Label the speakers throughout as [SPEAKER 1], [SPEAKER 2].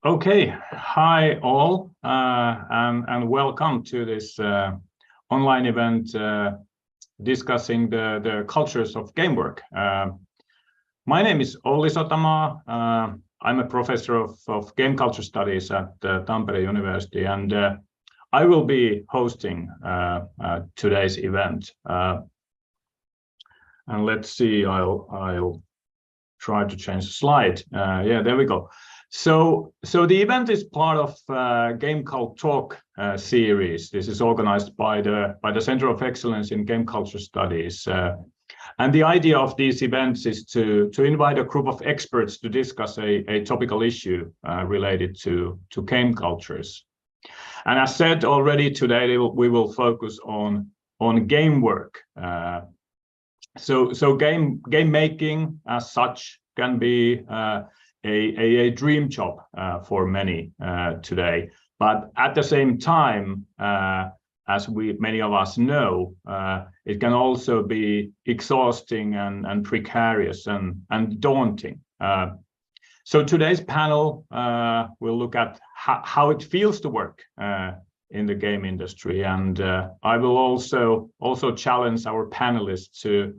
[SPEAKER 1] Okay, hi all, and welcome to this online event discussing the cultures of Gamework. My name is Olli Sotamaa. I'm a professor of game culture studies at Tampere University, and I will be hosting today's event. And let's see, I'll try to change the slide. Yeah, there we go. So the event is part of GameCult Talk series. This is organized by the Center of Excellence in Game Culture Studies. And the idea of these events is to invite a group of experts to discuss a topical issue related to game cultures. And as said already today, we will focus on game work. So game making as such can be a dream job for many today, but at the same time, as many of us know, it can also be exhausting and precarious and daunting. So today's panel will look at how it feels to work in the game industry, and I will also challenge our panelists to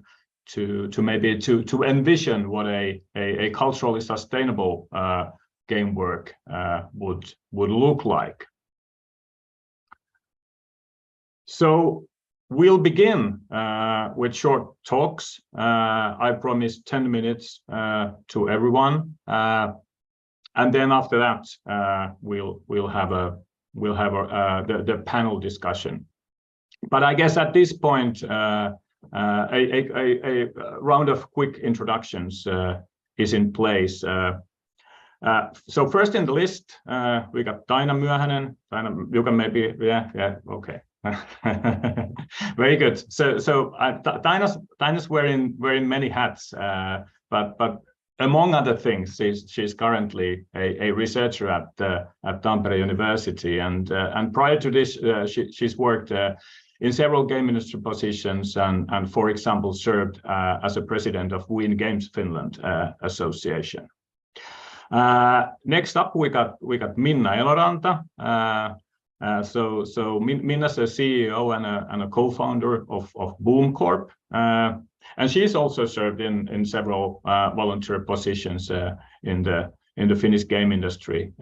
[SPEAKER 1] maybe to envision what a culturally sustainable game work would look like. So we'll begin with short talks. I promised 10 minutes to everyone, and then after that we'll have the panel discussion. But I guess at this point, a round of quick introductions is in place. So first in the list, we got Taina Myöhänen. Taina, you can maybe, yeah, okay. Very good. So Taina's wearing many hats, but among other things, she's currently a researcher at Tampere University, and prior to this, she's worked in several game industry positions, and for example, served as a president of Win Games Finland Association. Next up, we got Minna Eloranta. So Minna's a CEO and a co-founder of Boom Corp, and she's also served in several volunteer positions in the Finnish game industry,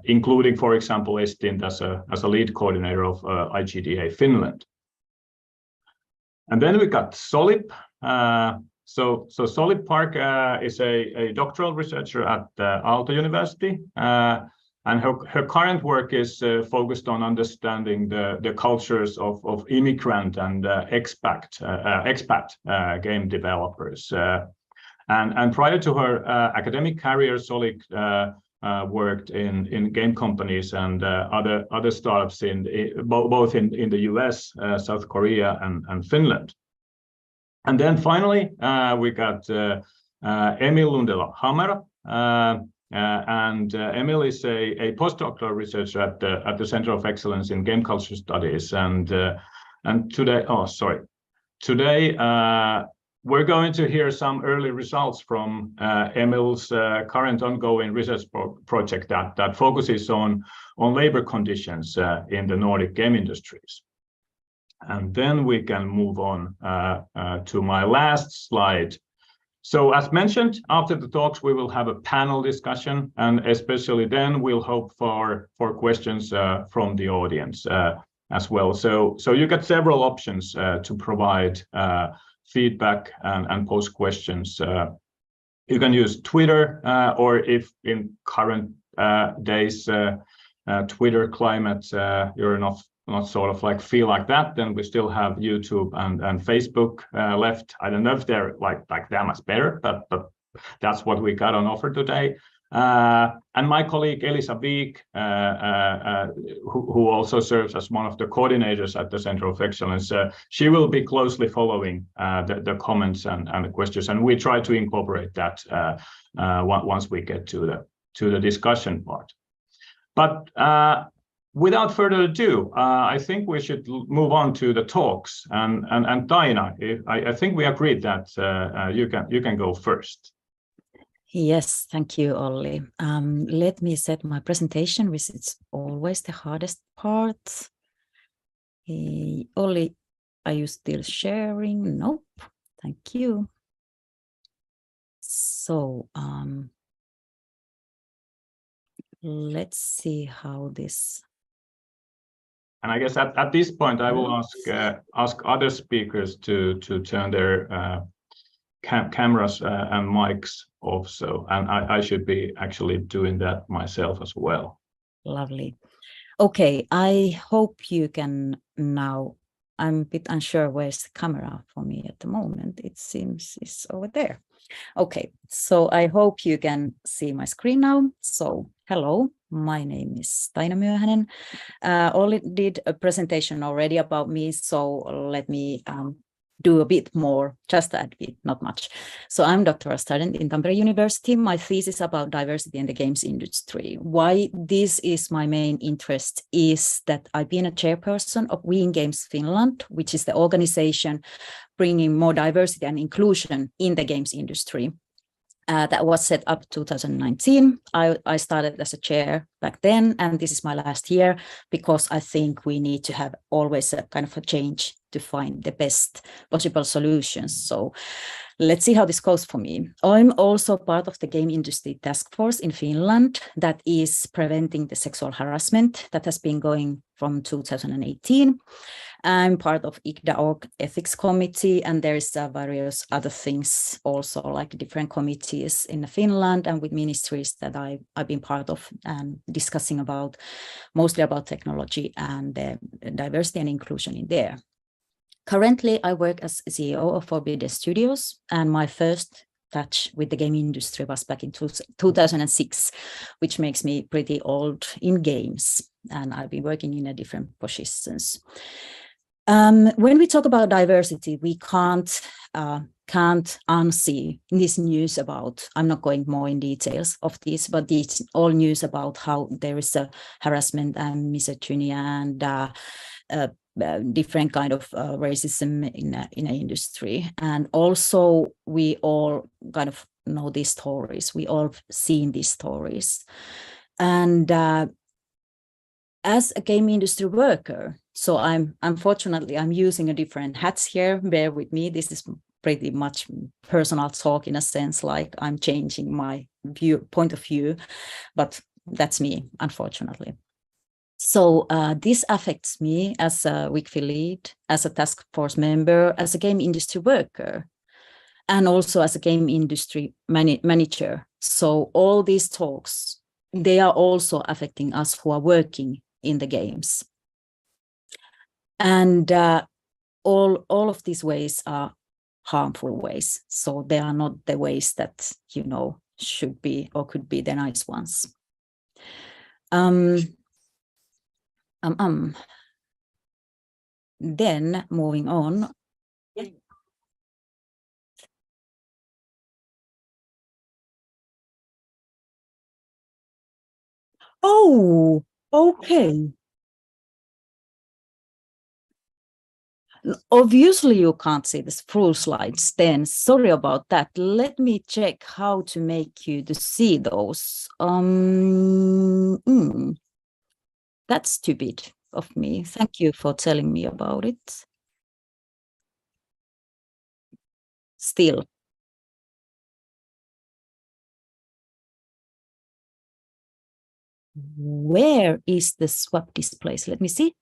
[SPEAKER 1] including, for example, a stint as a lead coordinator of IGDA Finland. And then we got Solip. So Solip Park is a doctoral researcher at Aalto University, and her current work is focused on understanding the cultures of immigrant and expat game developers. And prior to her academic career, Solip worked in game companies and other startups both in the US, South Korea, and Finland. And then finally, we got Emil Hammar, and Emil is a postdoctoral researcher at the Center of Excellence in Game Culture Studies. And today, today we're going to hear some early results from Emil's current ongoing research project that focuses on labor conditions in the Nordic game industries. And then we can move on to my last slide. So as mentioned, after the talks, we will have a panel discussion, and especially then we'll hope for questions from the audience as well. So you get several options to provide feedback and post questions. You can use Twitter, or if in current days Twitter climate you're not sort of like feel like that, then we still have YouTube and Facebook left. I don't know if they're like that much better, but that's what we got on offer today. And my colleague Elisa Wijk, who also serves as one of the coordinators at the Center of Excellence, she will be closely following the comments and the questions, and we try to incorporate that once we get to the discussion part. But without further ado, I think we should move on to the talks. And Taina, I think we agreed that you can go first.
[SPEAKER 2] Yes, thank you, Olli. Let me set my presentation, which is always the hardest part. Olli, are you still sharing? Nope. Thank you. So let's see how this.
[SPEAKER 1] And I guess at this point, I will ask other speakers to turn their cameras and mics off. So, and I should be actually doing that myself as well.
[SPEAKER 2] Lovely. Okay, I hope you can now. I'm a bit unsure where's the camera for me at the moment. It seems it's over there. Okay, so I hope you can see my screen now. So hello, my name is Taina Myöhänen. Olli did a presentation already about me, so let me do a bit more, just a bit, not much. So I'm doctoral student in Tampere University. My thesis about diversity in the games industry. Why this is my main interest is that I've been a chairperson of We in Games Finland, which is the organization bringing more diversity and inclusion in the games industry. That was set up 2019. I started as a chair back then, and this is my last year because I think we need to have always a kind of a change to find the best possible solutions. So let's see how this goes for me. I'm also part of the game industry task force in Finland that is preventing the sexual harassment that has been going from 2018. I'm part of ICDA.org ethics committee, and there's various other things also, like different committees in Finland and with ministries that I've been part of and discussing about, mostly about technology and diversity and inclusion in there. Currently, I work as CEO of Forbidden Studios, and my first touch with the game industry was back in 2006, which makes me pretty old in games, and I've been working in different positions. When we talk about diversity, we can't unsee this news about, I'm not going more in details of this, but it's all news about how there is a harassment and misogyny and different kind of racism in an industry. And also we all kind of know these stories. We all seen these stories. And as a game industry worker, so unfortunately I'm using a different hats here. Bear with me. This is pretty much personal talk in a sense, like I'm changing my point of view, but that's me, unfortunately. So this affects me as a WICFI lead, as a task force member, as a game industry worker, and also as a game industry manager. So all these talks, they are also affecting us who are working in the games. And all of these ways are harmful ways. So they are not the ways that, you know, should be or could be the nice ones. Then moving on. Oh, okay. Obviously, you can't see the full slides then. Sorry about that. Let me check how to make you to see those. That's stupid of me. Thank you for telling me about it. Still. Where is the swap displays? Let me see.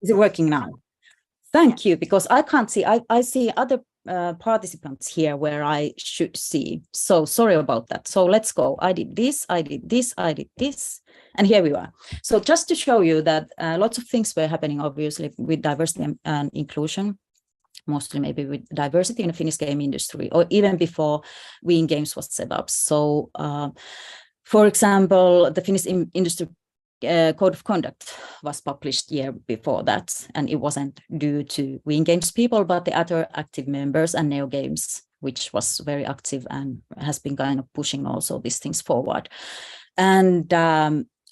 [SPEAKER 2] Is it working now? Thank you, because I can't see. I see other participants here where I should see. So sorry about that. So let's go. I did this, I did this, I did this, and here we are. So just to show you that lots of things were happening, obviously, with diversity and inclusion, mostly maybe with diversity in the Finnish game industry, or even before We in Games was set up. So for example, the Finnish industry code of conduct was published year before that, and it wasn't due to We in Games people, but the other active members and Neo Games, which was very active and has been kind of pushing also these things forward. And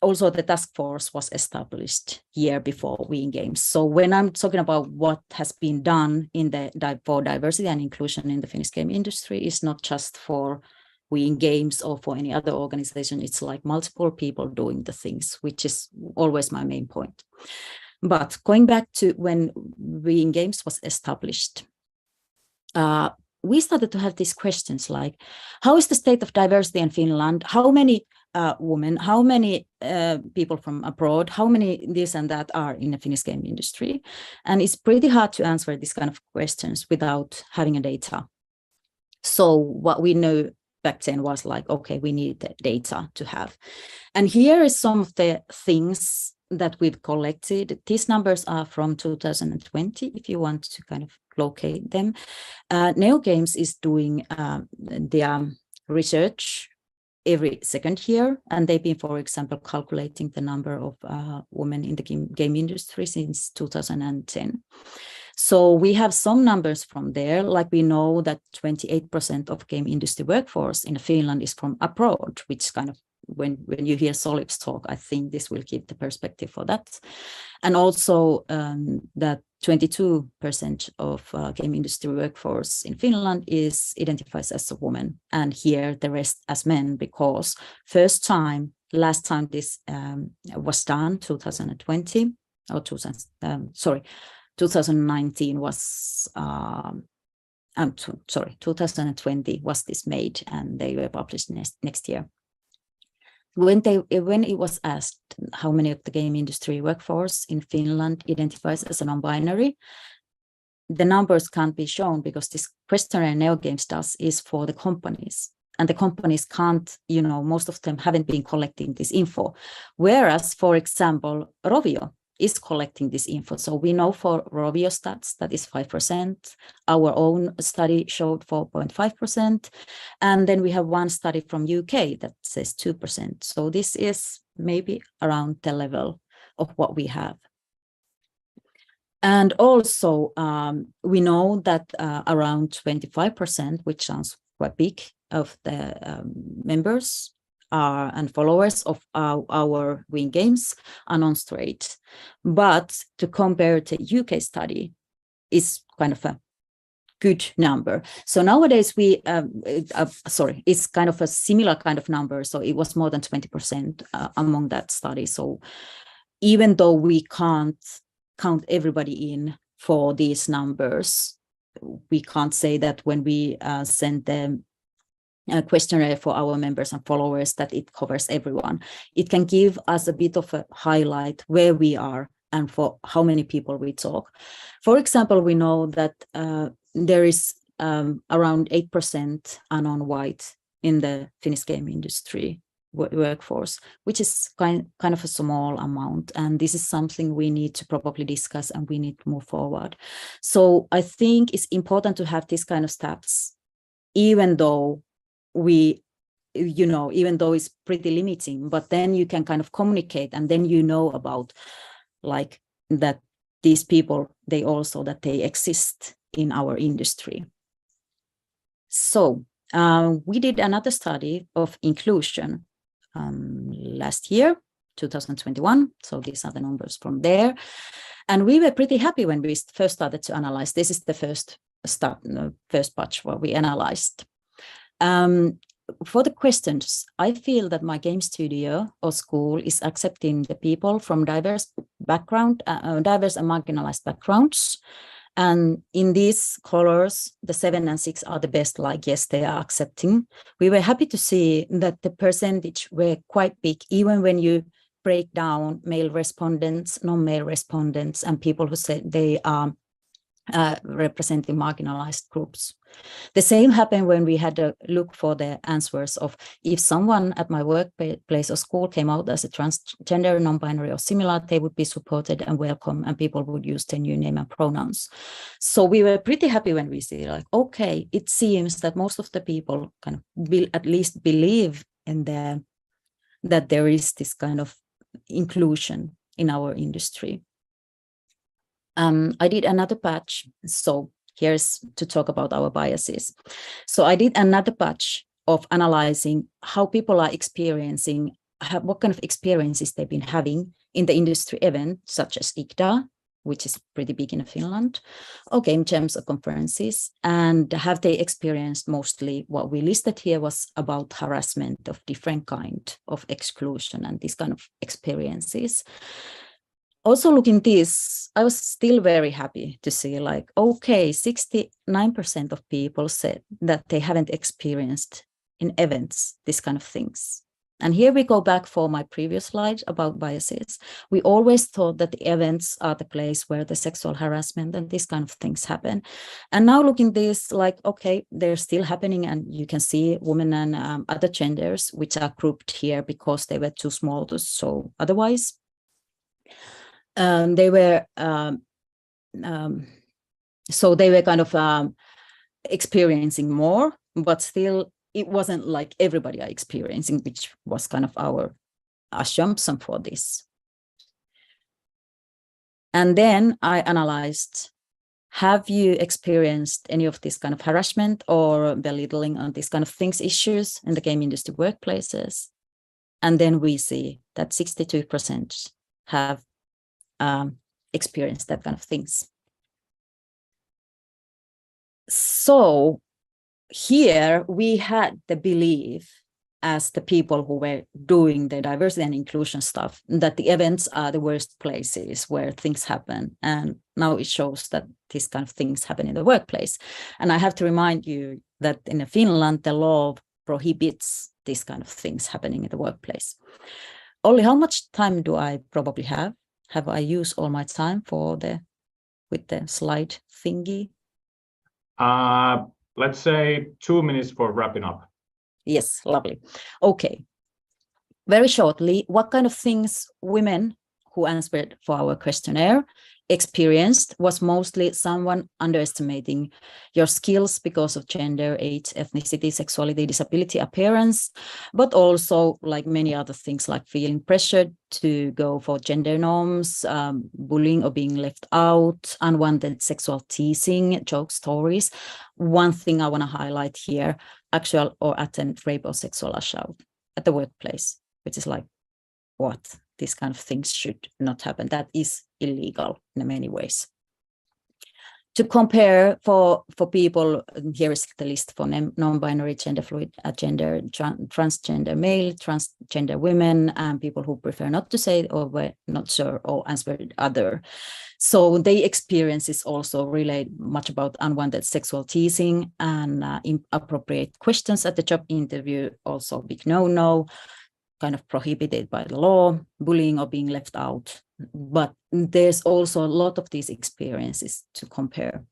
[SPEAKER 2] also the task force was established year before We in Games. So when I'm talking about what has been done in the for diversity and inclusion in the Finnish game industry, is not just for we in games or for any other organization, it's like multiple people doing the things, which is always my main point. But going back to when we in games was established, we started to have these questions like, how is the state of diversity in Finland? How many women, how many people from abroad, how many this and that are in the Finnish game industry? And it's pretty hard to answer these kind of questions without having a data. So what we know back then was like, okay, we need the data to have. And here is some of the things that we've collected. These numbers are from 2020, if you want to kind of locate them. NeoGames is doing their research every second year, and they've been, for example, calculating the number of women in the game industry since 2010. So we have some numbers from there, like we know that 28% of game industry workforce in Finland is from abroad, which kind of, when you hear Solip's talk, I think this will give the perspective for that. And also that 22% of game industry workforce in Finland identifies as a woman, and here the rest as men, because last time this was done, 2019 was 2020 was this made, and they were published next year. When it was asked how many of the game industry workforce in Finland identifies as a non-binary, the numbers can't be shown because this questionnaire NeoGames does is for the companies, and the companies can't, most of them haven't been collecting this info. Whereas, for example, Rovio is collecting this info. So we know for Rovio stats that is 5%. Our own study showed 4.5%. And then we have one study from UK that says 2%. So this is maybe around the level of what we have. And also we know that around 25%, which sounds quite big, of the members and followers of our Win Games are non-straight. But to compare the UK study is kind of a good number. So nowadays it's kind of a similar kind of number. So it was more than 20% among that study. So even though we can't count everybody in for these numbers, we can't say that when we send them a questionnaire for our members and followers that it covers everyone. It can give us a bit of a highlight where we are and for how many people we talk. For example, we know that there is around 8% non-white in the Finnish game industry workforce, which is kind of a small amount. And this is something we need to probably discuss and we need to move forward. So I think it's important to have this kind of stats, even though even though it's pretty limiting, but then you can kind of communicate, and then about like that these people, they exist in our industry. So we did another study of inclusion last year, 2021. So these are the numbers from there. And we were pretty happy when we first started to analyze. This is the first batch where we analyzed. For the questions, I feel that my game studio or school is accepting the people from diverse and marginalized backgrounds. And in these colors, the 7 and 6 are the best, like, yes, they are accepting. We were happy to see that the percentage were quite big, even when you break down male respondents, non-male respondents, and people who said they are representing marginalized groups. The same happened when we had a look for the answers of if someone at my workplace or school came out as a transgender, non-binary or similar, they would be supported and welcome, and people would use their new name and pronouns. So we were pretty happy when we see like, okay, it seems that most of the people kind of will at least believe in that there is this kind of inclusion in our industry. I did another batch, so here's to talk about our biases. So I did another batch of analyzing how people are experiencing, what kind of experiences they've been having in the industry event, such as IGDA, which is pretty big in Finland, or game jams or conferences? And have they experienced mostly what we listed here was about harassment of different kind of exclusion and these kind of experiences? Also looking this, I was still very happy to see like, okay, 69% of people said that they haven't experienced in events, this kind of things. And here we go back for my previous slide about biases. We always thought that the events are the place where the sexual harassment and these kind of things happen. And now looking this, like, okay, they're still happening, and you can see women and other genders, which are grouped here because they were too small to show otherwise. They were so they were kind of experiencing more, but still it wasn't like everybody are experiencing, which was kind of our assumption for this. And then I analyzed, have you experienced any of this kind of harassment or belittling on these kind of things, issues in the game industry workplaces? And then we see that 62% have experienced that kind of things. So here we had the belief as the people who were doing the diversity and inclusion stuff that the events are the worst places where things happen. And now it shows that these kind of things happen in the workplace. And I have to remind you that in Finland, the law prohibits these kind of things happening in the workplace. Olli, how much time do I probably have? Have I used all my time with the slide thingy?
[SPEAKER 1] Let's say 2 minutes for wrapping up.
[SPEAKER 2] Yes, lovely. Okay. Very shortly, what kind of things women who answered for our questionnaire experienced was mostly someone underestimating your skills because of gender, age, ethnicity, sexuality, disability, appearance, but also like many other things like feeling pressured to go for gender norms, bullying or being left out, unwanted sexual teasing, joke stories. One thing I want to highlight here, actual or attempted rape or sexual assault at the workplace, which is like, what? These kind of things should not happen. That is illegal in many ways. To compare for people, here is the list for non-binary, gender fluid, gender, transgender male, transgender women, and people who prefer not to say or were not sure or answered other. So they experiences also relate much about unwanted sexual teasing and inappropriate questions at the job interview, also big no-no, kind of prohibited by the law, bullying or being left out. But there's also a lot of these experiences to compare.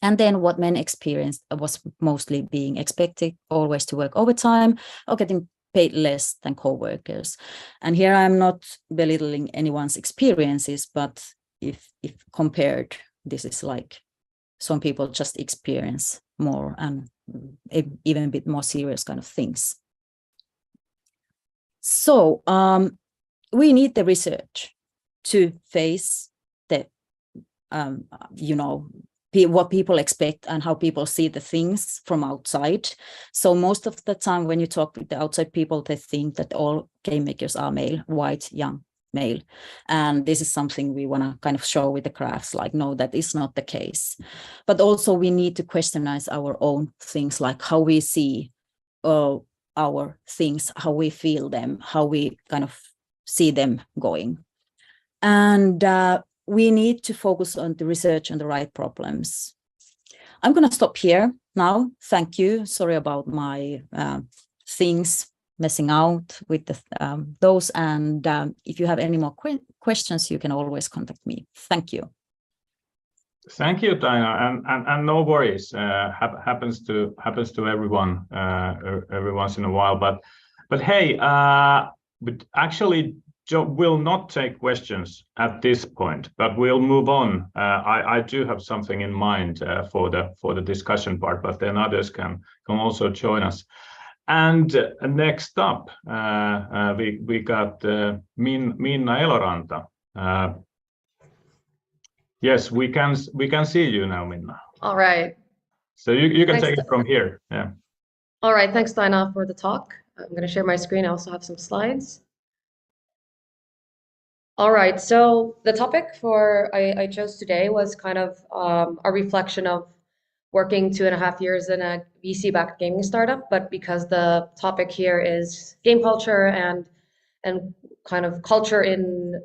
[SPEAKER 2] And then what men experienced was mostly being expected always to work overtime or getting paid less than co-workers. And here I'm not belittling anyone's experiences, but if compared, this is like some people just experience more and even a bit more serious kind of things. So we need the research to face the, what people expect and how people see the things from outside. So most of the time when you talk with the outside people, they think that all game makers are male, white, young, male. And this is something we want to kind of show with the graphs, like, no, that is not the case. But also we need to questionize our own things, like how we see our things, how we feel them, how we kind of see them going. And we need to focus on the research on the right problems. I'm going to stop here now. Thank you. Sorry about my things messing out with those. And if you have any more questions, you can always contact me. Thank you.
[SPEAKER 1] Thank you, Taina, and no worries. Happens to everyone every once in a while. But hey, but actually, will not take questions at this point. But we'll move on. I do have something in mind for the discussion part, but then others can also join us. And next up, we got Minna Eloranta. Yes, we can see you now, Minna.
[SPEAKER 3] All right.
[SPEAKER 1] So you can take it from here. Yeah.
[SPEAKER 3] All right. Thanks, Taina, for the talk. I'm going to share my screen. I also have some slides. All right, so the topic I chose today was kind of a reflection of working 2.5 years in a VC-backed gaming startup, but because the topic here is game culture and kind of culture in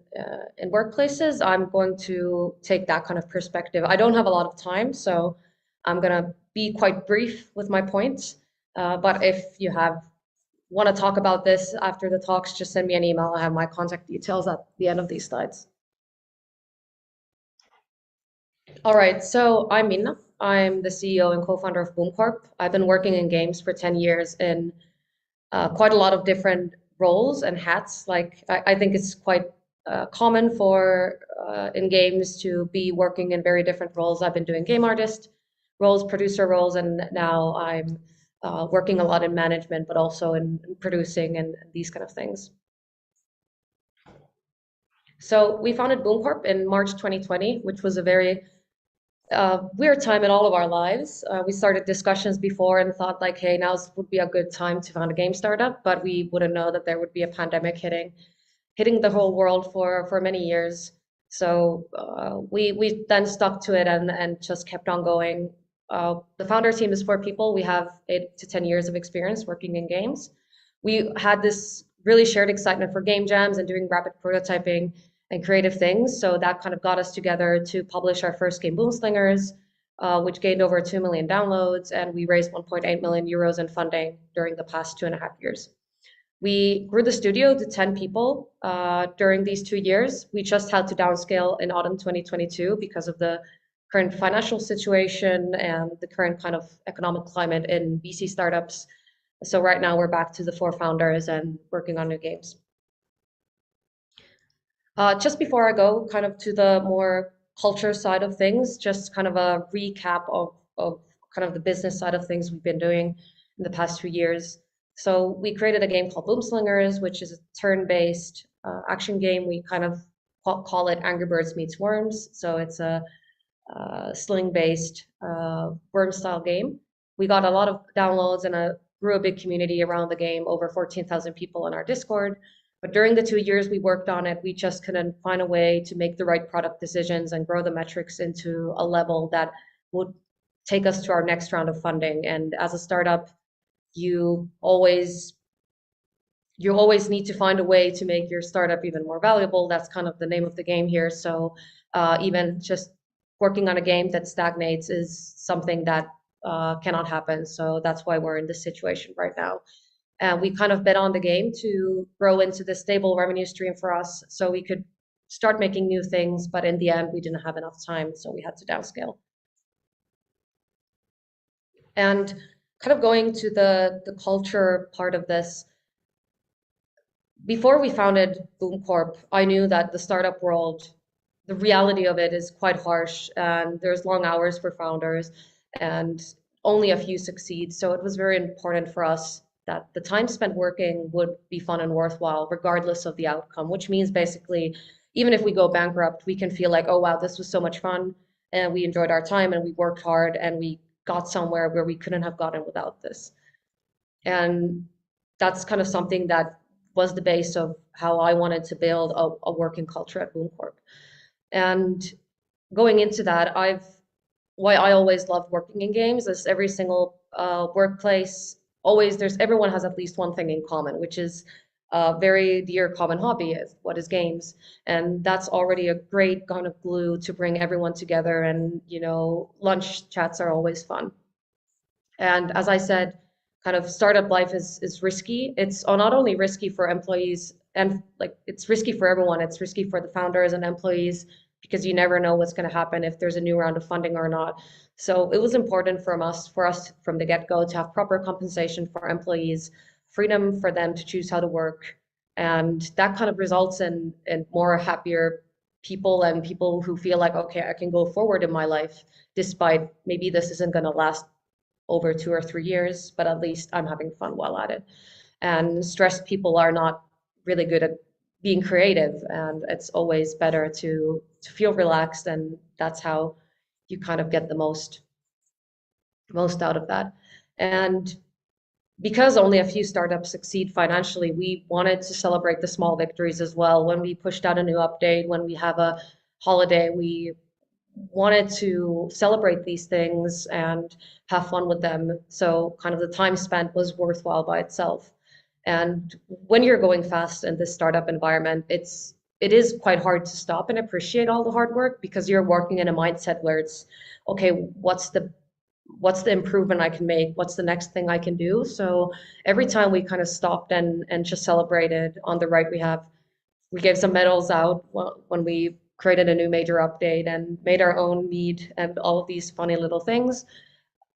[SPEAKER 3] workplaces, I'm going to take that kind of perspective. I don't have a lot of time, so I'm gonna be quite brief with my points. But if you want to talk about this after the talks, just send me an email. I have my contact details at the end of these slides. All right, so I'm Minna. I'm the CEO and co-founder of Boom Corp. I've been working in games for 10 years in quite a lot of different roles and hats. Like I think it's quite common for in games to be working in very different roles. I've been doing game artist roles, producer roles, and now I'm working a lot in management, but also in producing and these kind of things. So we founded Boom Corp in March 2020, which was a very weird time in all of our lives. We started discussions before and thought like, hey, now would be a good time to found a game startup, but we wouldn't know that there would be a pandemic hitting the whole world for many years. So we then stuck to it and just kept on going. The founder team is 4 people. We have 8 to 10 years of experience working in games. We had this really shared excitement for game jams and doing rapid prototyping and creative things. So that kind of got us together to publish our first game, Boomslingers, which gained over 2 million downloads, and we raised 1.8 million euros in funding during the past 2.5 years. We grew the studio to 10 people during these 2 years. We just had to downscale in autumn 2022 because of the current financial situation and the current kind of economic climate in VC startups. So right now we're back to the 4 founders and working on new games. Just before I go kind of to the more culture side of things, just kind of a recap of kind of the business side of things we've been doing in the past 2 years. So we created a game called Boomslingers, which is a turn-based action game. We kind of call it Angry Birds meets Worms. So it's a sling-based worm-style game. We got a lot of downloads and grew a big community around the game, over 14,000 people in our Discord. But during the 2 years we worked on it, we just couldn't find a way to make the right product decisions and grow the metrics into a level that would take us to our next round of funding. And as a startup, you always need to find a way to make your startup even more valuable. That's kind of the name of the game here. So even just working on a game that stagnates is something that cannot happen. So that's why we're in this situation right now. And we kind of bet on the game to grow into the stable revenue stream for us so we could start making new things. But in the end, we didn't have enough time, so we had to downscale. And kind of going to the culture part of this, before we founded Boom Corp, I knew that the startup world, the reality of it is quite harsh, and there's long hours for founders and only a few succeed. So it was very important for us that the time spent working would be fun and worthwhile, regardless of the outcome, which means basically, even if we go bankrupt, we can feel like, oh, wow, this was so much fun, and we enjoyed our time, and we worked hard, and we got somewhere where we couldn't have gotten without this. And that's kind of something that was the base of how I wanted to build a working culture at Boom Corp. And going into that, why I always loved working in games is every single workplace, everyone has at least one thing in common, which is a very dear common hobby, what is games. And that's already a great kind of glue to bring everyone together. And, lunch chats are always fun. And as I said, kind of startup life is risky. It's not only risky for employees and it's risky for everyone. It's risky for the founders and employees because you never know what's going to happen if there's a new round of funding or not. So it was important for us from the get-go to have proper compensation for employees, freedom for them to choose how to work. And that kind of results in more happier people and people who feel like, okay, I can go forward in my life, despite maybe this isn't going to last over 2 or 3 years, but at least I'm having fun while at it. And stressed people are not really good at being creative, and it's always better to feel relaxed, and that's how you kind of get the most out of that. And because only a few startups succeed financially, we wanted to celebrate the small victories as well. When we pushed out a new update, when we have a holiday, we wanted to celebrate these things and have fun with them. So kind of the time spent was worthwhile by itself. And when you're going fast in this startup environment, it is quite hard to stop and appreciate all the hard work, because you're working in a mindset where it's, okay, what's the improvement I can make? What's the next thing I can do? So every time we kind of stopped and just celebrated. On the right, we gave some medals out when we created a new major update and made our own mead and all of these funny little things.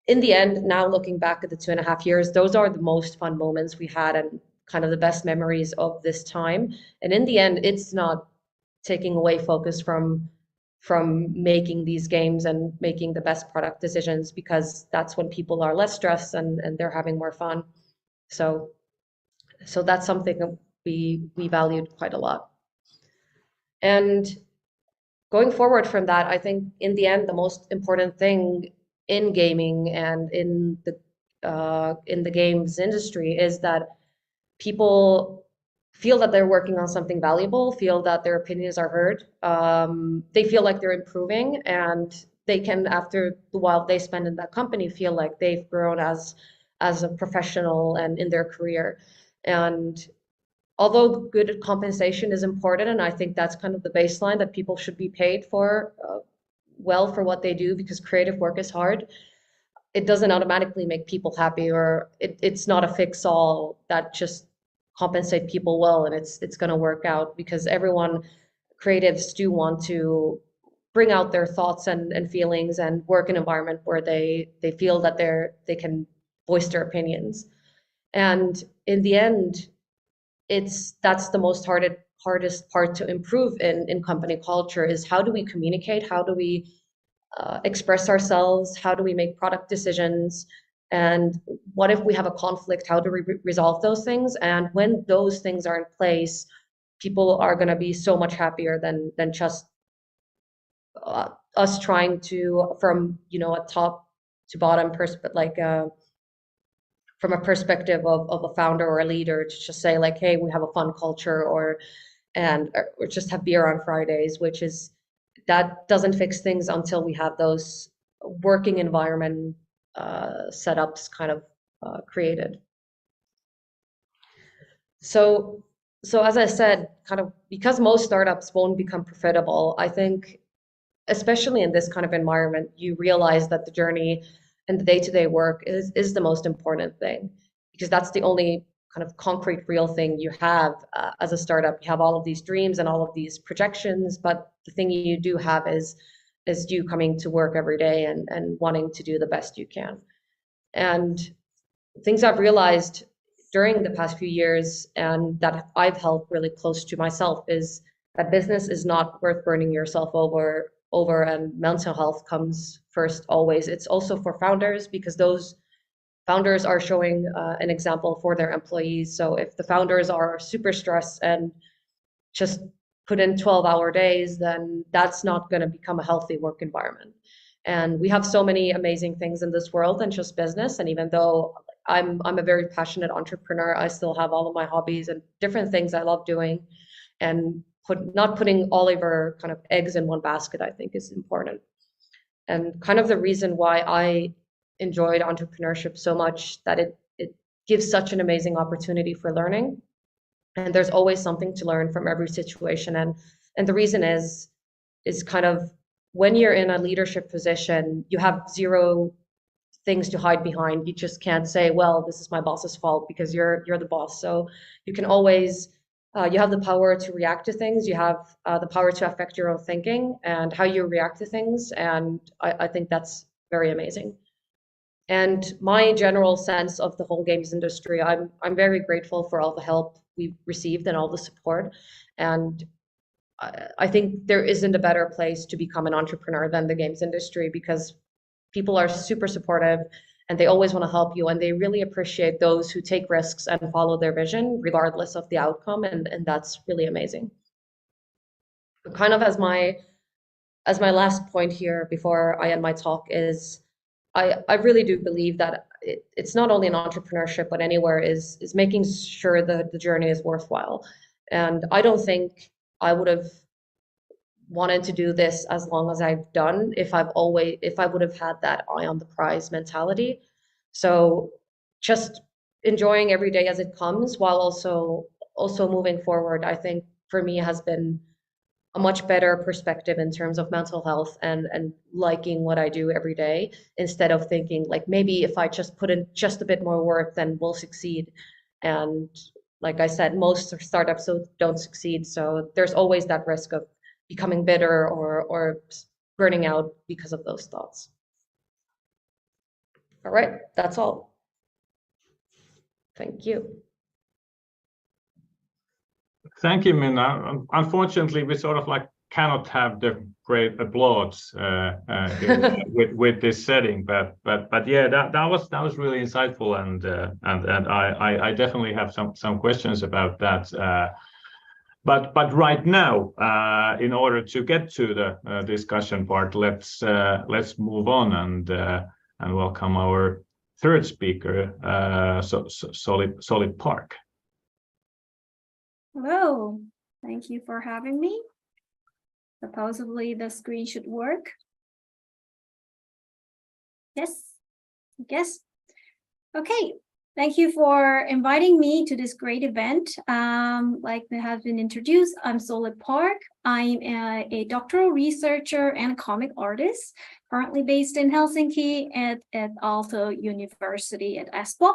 [SPEAKER 3] In the end, now looking back at the 2.5 years, those are the most fun moments we had and kind of the best memories of this time. And in the end, it's not taking away focus from making these games and making the best product decisions, because that's when people are less stressed and they're having more fun. So that's something that we valued quite a lot. And going forward from that, I think in the end, the most important thing in gaming and in the games industry is that people feel that they're working on something valuable, feel that their opinions are heard. They feel like they're improving, and they can, after the while they spend in that company, feel like they've grown as a professional and in their career. And although good compensation is important, and I think that's kind of the baseline, that people should be paid for well for what they do, because creative work is hard, it doesn't automatically make people happy, or it's not a fix-all that just compensate people well and it's going to work out, because creatives do want to bring out their thoughts and feelings and work in an environment where they feel that they can voice their opinions. And in the end, that's the most hardest part to improve in company culture, is how do we communicate, how do we express ourselves, how do we make product decisions, and what if we have a conflict, how do we resolve those things? And when those things are in place, people are going to be so much happier than just us trying to, from a top to bottom from a perspective of a founder or a leader, to just say like, hey, we have a fun culture, or just have beer on Fridays, that doesn't fix things until we have those working environment setups kind of created. So as I said, kind of because most startups won't become profitable, I think, especially in this kind of environment, you realize that the journey and the day-to-day work is the most important thing, because that's the only kind of concrete, real thing you have as a startup. You have all of these dreams and all of these projections, but the thing you do have is you coming to work every day and wanting to do the best you can. And things I've realized during the past few years, and that I've held really close to myself, is that business is not worth burning yourself over, and mental health comes first always. It's also for founders, because those founders are showing an example for their employees. So if the founders are super stressed and just put in 12-hour days, then that's not going to become a healthy work environment. And we have so many amazing things in this world than just business. And even though I'm a very passionate entrepreneur, I still have all of my hobbies and different things I love doing. And not putting all of our kind of eggs in one basket, I think, is important. And kind of the reason why I enjoyed entrepreneurship so much, that it gives such an amazing opportunity for learning. And there's always something to learn from every situation. And the reason is kind of, when you're in a leadership position, you have zero things to hide behind. You just can't say, well, this is my boss's fault, because you're the boss. So you can always, you have the power to react to things. You have the power to affect your own thinking and how you react to things. And I think that's very amazing. And my general sense of the whole games industry, I'm very grateful for all the help we've received and all the support. And I think there isn't a better place to become an entrepreneur than the games industry, because people are super supportive and they always want to help you, and they really appreciate those who take risks and follow their vision regardless of the outcome. And that's really amazing. Kind of as my last point here before I end my talk is, I really do believe that it's not only in entrepreneurship, but anywhere is making sure that the journey is worthwhile. And I don't think I would have wanted to do this as long as I've done if I would have had that eye on the prize mentality. So just enjoying every day as it comes while also moving forward, I think for me has been a much better perspective in terms of mental health and liking what I do every day, instead of thinking like maybe if I just put in just a bit more work, then we'll succeed. And like I said, most startups don't succeed. So there's always that risk of becoming bitter or burning out because of those thoughts. All right, that's all. Thank you.
[SPEAKER 1] Thank you, Minna. Unfortunately, we sort of like cannot have the great applause with this setting, but yeah, that was really insightful, and I definitely have some questions about that. But right now, in order to get to the discussion part, let's move on and welcome our third speaker, Solip Park.
[SPEAKER 4] Hello, thank you for having me. Supposedly the screen should work. Yes, I guess. Okay, thank you for inviting me to this great event. Like it has been introduced, I'm Solip Park. I'm a doctoral researcher and comic artist, currently based in Helsinki at Aalto University at Espoo.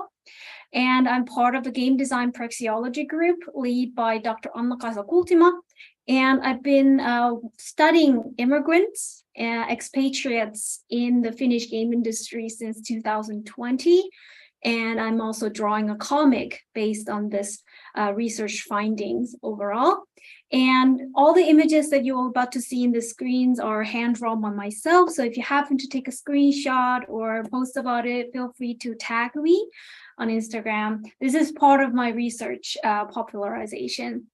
[SPEAKER 4] And I'm part of the game design praxeology group led by Dr. Anna-Kaisa Kultima. And I've been studying immigrants, expatriates in the Finnish game industry since 2020. And I'm also drawing a comic based on this research findings overall. And all the images that you're about to see in the screens are hand-drawn by myself. So if you happen to take a screenshot or post about it, feel free to tag me on Instagram. This is part of my research popularization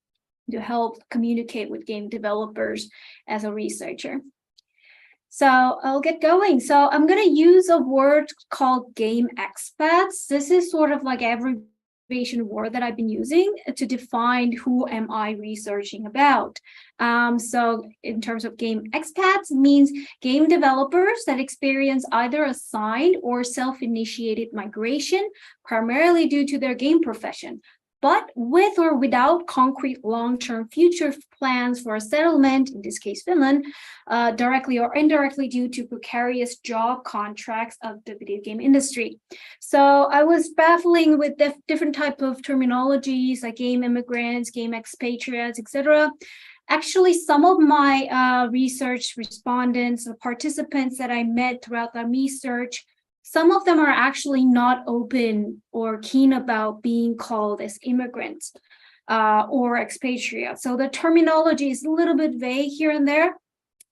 [SPEAKER 4] to help communicate with game developers as a researcher. So I'll get going. So I'm going to use a word called game expats. This is sort of like every word that I've been using to define who am I researching about. So in terms of game expats, means game developers that experience either assigned or self-initiated migration, primarily due to their game profession, but with or without concrete long-term future plans for a settlement, in this case Finland, directly or indirectly due to precarious job contracts of the video game industry. So I was battling with different type of terminologies like game immigrants, game expatriates, etc. Actually, some of my research respondents, the participants that I met throughout the research, some of them are actually not open or keen about being called as immigrants or expatriates. So the terminology is a little bit vague here and there.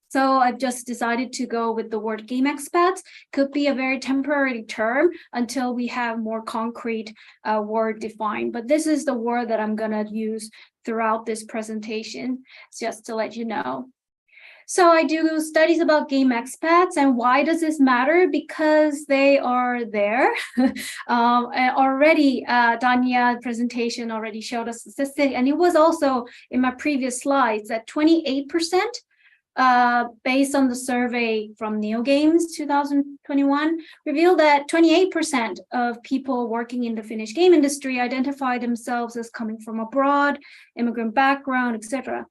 [SPEAKER 4] So I've just decided to go with the word game expats. Could be a very temporary term until we have more concrete word defined. But this is the word that I'm going to use throughout this presentation, just to let you know. So I do studies about game expats, and why does this matter? Because they are there. Already, Taina's presentation already showed us statistic, and it was also in my previous slides that 28%, based on the survey from NeoGames 2021, revealed that 28% of people working in the Finnish game industry identify themselves as coming from abroad, immigrant background, etc.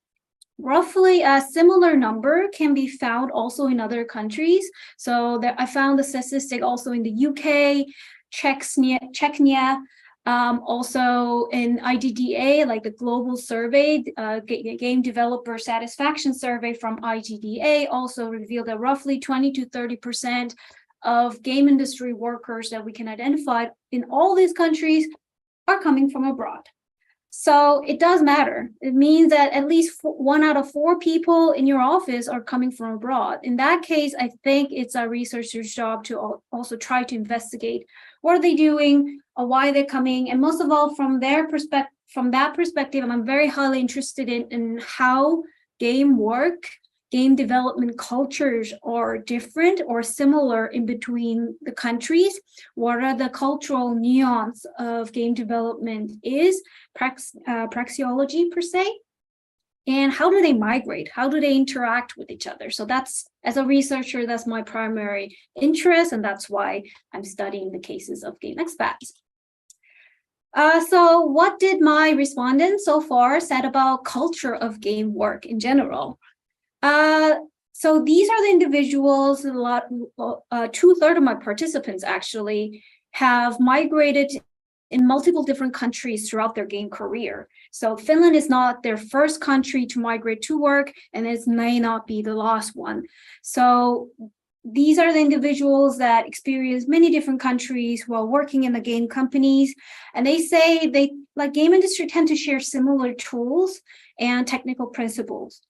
[SPEAKER 4] Roughly a similar number can be found also in other countries. So I found the statistic also in the UK, Czechia, also in IGDA, like the global survey, game developer satisfaction survey from IGDA also revealed that roughly 20 to 30% of game industry workers that we can identify in all these countries are coming from abroad. So it does matter. It means that at least 1 out of 4 people in your office are coming from abroad. In that case, I think it's our researcher's job to also try to investigate what are they doing, or why they're coming, and most of all, from that perspective, I'm very highly interested in how Gamework game development cultures are different or similar in between the countries? What are the cultural nuance of game development is, praxeology per se? And how do they migrate? How do they interact with each other? So that's, as a researcher, that's my primary interest, and that's why I'm studying the cases of game expats. So what did my respondents so far said about culture of game work in general? So these are the individuals, 2/3 of my participants actually have migrated in multiple different countries throughout their game career. So Finland is not their first country to migrate to work, and it may not be the last one. So these are the individuals that experience many different countries while working in the game companies. And they say they, like game industry, tend to share similar tools and technical principles.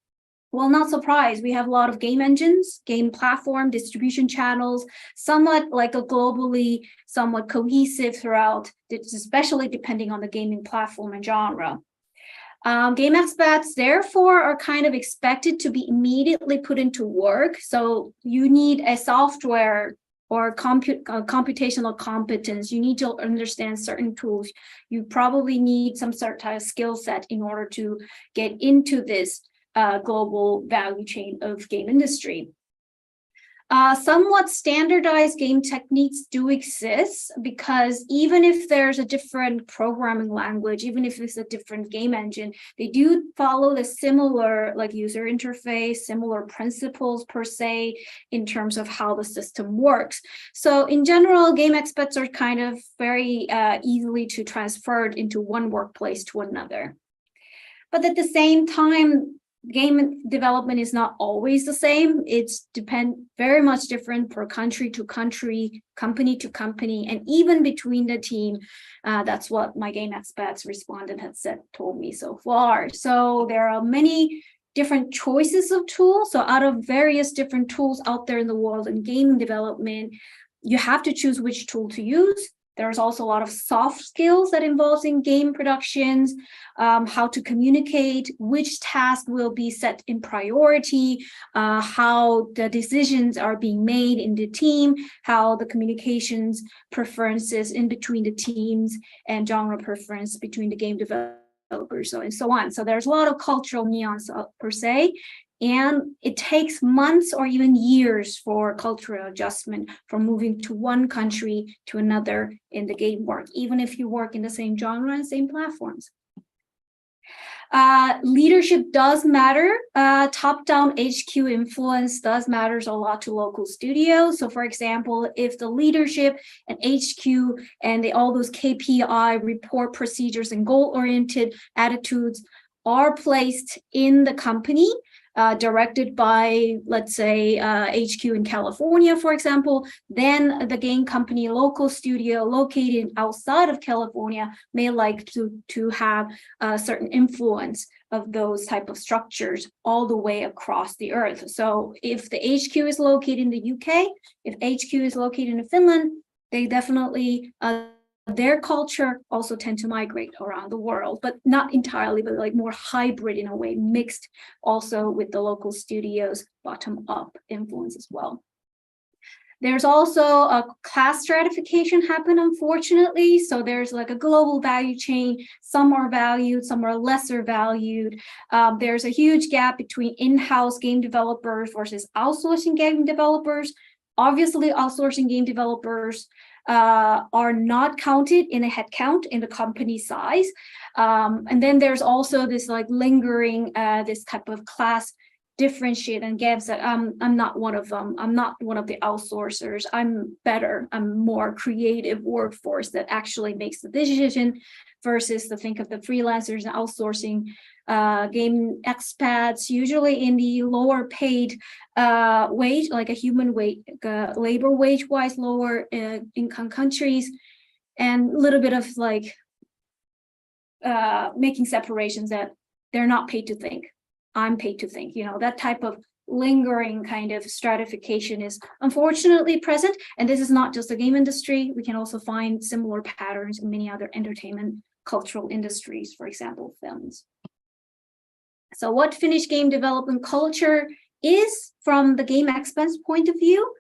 [SPEAKER 4] Well, not surprised. We have a lot of game engines, game platform, distribution channels, somewhat like a globally, somewhat cohesive throughout, especially depending on the gaming platform and genre. Game expats, therefore, are kind of expected to be immediately put into work. So you need a software or computational competence. You need to understand certain tools. You probably need some certain of skill set in order to get into this global value chain of game industry. Somewhat standardized game techniques do exist, because even if there's a different programming language, even if it's a different game engine, they do follow the similar like user interface, similar principles per se in terms of how the system works. So in general, game experts are kind of very easily to transferred into one workplace to another. But at the same time, game development is not always the same. It's very much different per country to country, company to company, and even between the team. That's what my game experts respondent had told me so far. So there are many different choices of tools. So out of various different tools out there in the world in game development, you have to choose which tool to use. There's also a lot of soft skills that involves in game productions, how to communicate, which task will be set in priority, how the decisions are being made in the team, how the communications preferences in between the teams and genre preference between the game developers, and so on. So there's a lot of cultural nuance per se. And it takes months or even years for cultural adjustment from moving to one country to another in the game work, even if you work in the same genre and same platforms. Leadership does matter. Top-down HQ influence does matter a lot to local studios. So for example, if the leadership and HQ and all those KPI report procedures and goal-oriented attitudes are placed in the company, directed by, let's say, HQ in California, for example, then the game company local studio located outside of California may like to have a certain influence of those type of structures all the way across the earth. So if the HQ is located in the UK, if HQ is located in Finland, they definitely their culture also tend to migrate around the world, but not entirely, but like more hybrid in a way, mixed also with the local studios bottom-up influence as well. There's also a class stratification happen, unfortunately. So there's like a global value chain. Some are valued, some are lesser valued. There's a huge gap between in-house game developers versus outsourcing game developers. Obviously, outsourcing game developers are not counted in a headcount in the company size. And then there's also this like lingering, this type of class differentiate and gaps that I'm not one of them. I'm not one of the outsourcers. I'm better. I'm more creative workforce that actually makes the decision versus to think of the freelancers and outsourcing game expats, usually in the lower paid wage, like a human wage, labor wage wise, lower income countries, and a little bit of like making separations that they're not paid to think. I'm paid to think, that type of lingering kind of stratification is unfortunately present. And this is not just the game industry. We can also find similar patterns in many other entertainment cultural industries, for example, films. So what Finnish game development culture is from the game experts' point of view.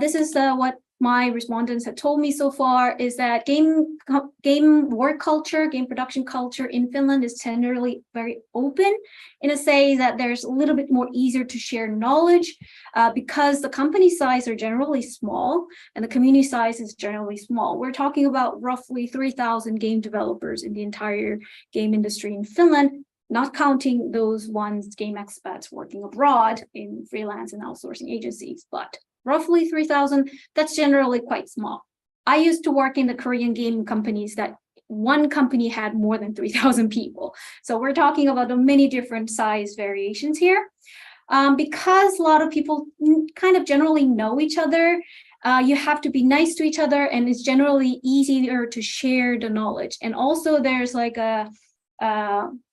[SPEAKER 4] This is what my respondents have told me so far, is that game work culture, game production culture in Finland is generally very open, in a say that there's a little bit more easier to share knowledge because the company size are generally small and the community size is generally small. We're talking about roughly 3,000 game developers in the entire game industry in Finland, not counting those ones game expats working abroad in freelance and outsourcing agencies, but roughly 3,000, that's generally quite small. I used to work in the Korean game companies that one company had more than 3,000 people. So we're talking about the many different size variations here. Because a lot of people kind of generally know each other, you have to be nice to each other, and it's generally easier to share the knowledge. And also there's like a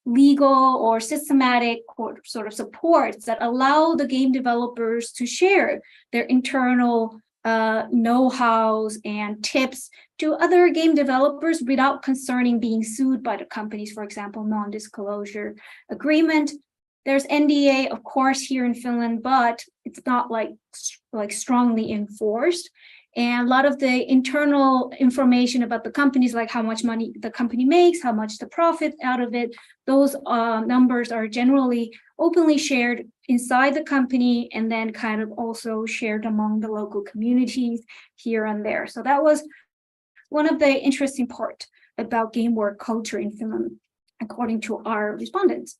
[SPEAKER 4] legal or systematic sort of supports that allow the game developers to share their internal know-hows and tips to other game developers without concerning being sued by the companies, for example, non-disclosure agreement. There's NDA, of course, here in Finland, but it's not like strongly enforced. And a lot of the internal information about the companies, like how much money the company makes, how much the profit out of it, those numbers are generally openly shared inside the company and then kind of also shared among the local communities here and there. So that was one of the interesting part about game work culture in Finland, according to our respondents.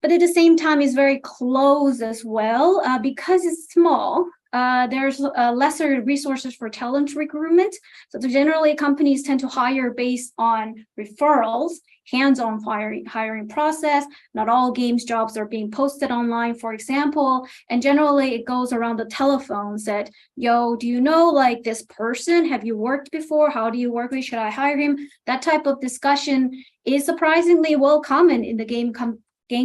[SPEAKER 4] But at the same time, it's very close as well because it's small. There's lesser resources for talent recruitment. So generally, companies tend to hire based on referrals, hands-on hiring process. Not all games jobs are being posted online, for example. And generally, it goes around the telephone, said, yo, do you know like this person? Have you worked before? How do you work with? Should I hire him? That type of discussion is surprisingly well common in the game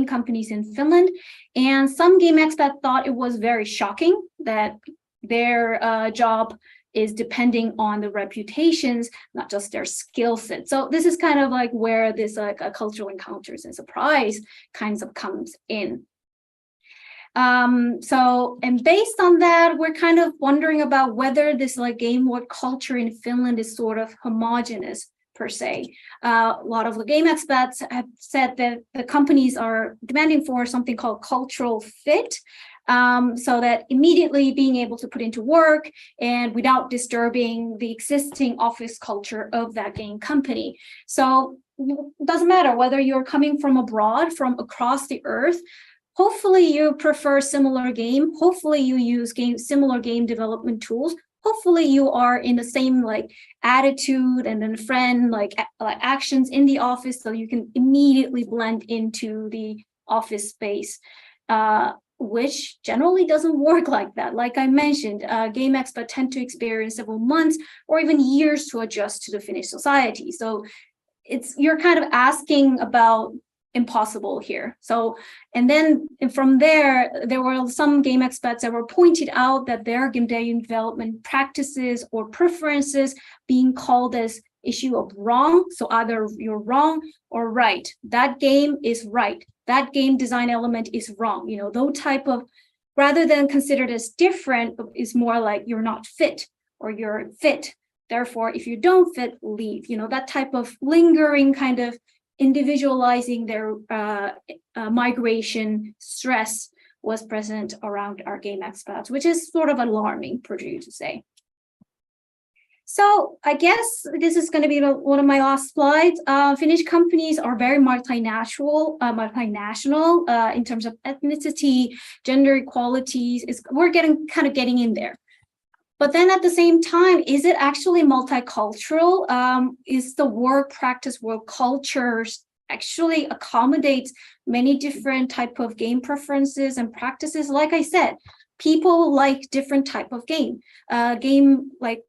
[SPEAKER 4] companies in Finland. And some game expats thought it was very shocking that their job is depending on the reputations, not just their skill set. So this is kind of like where this cultural encounters and surprise kinds of comes in. And based on that, we're kind of wondering about whether this like game work culture in Finland is sort of homogeneous per se. A lot of the game expats have said that the companies are demanding for something called cultural fit, so that immediately being able to put into work and without disturbing the existing office culture of that game company. So it doesn't matter whether you're coming from abroad, from across the earth. Hopefully you prefer similar game. Hopefully you use similar game development tools. Hopefully you are in the same like attitude and then friend like actions in the office, so you can immediately blend into the office space, which generally doesn't work like that. Like I mentioned, game expats tend to experience several months or even years to adjust to the Finnish society. So you're kind of asking about impossible here. So, and then from there were some game expats that were pointed out that their game development practices or preferences being called as issue of wrong. So either you're wrong or right. That game is right. That game design element is wrong. You know, those type of, rather than considered as different, is more like you're not fit or you're fit. Therefore, if you don't fit, leave. You know, that type of lingering kind of individualizing their migration stress was present around our game expats, which is sort of alarming for you to say. So I guess this is going to be one of my last slides. Finnish companies are very multinational in terms of ethnicity, gender equalities. We're getting in there. But then at the same time, is it actually multicultural? Is the work practice, work cultures actually accommodates many different type of game preferences and practices? Like I said, people like different type of game. Game like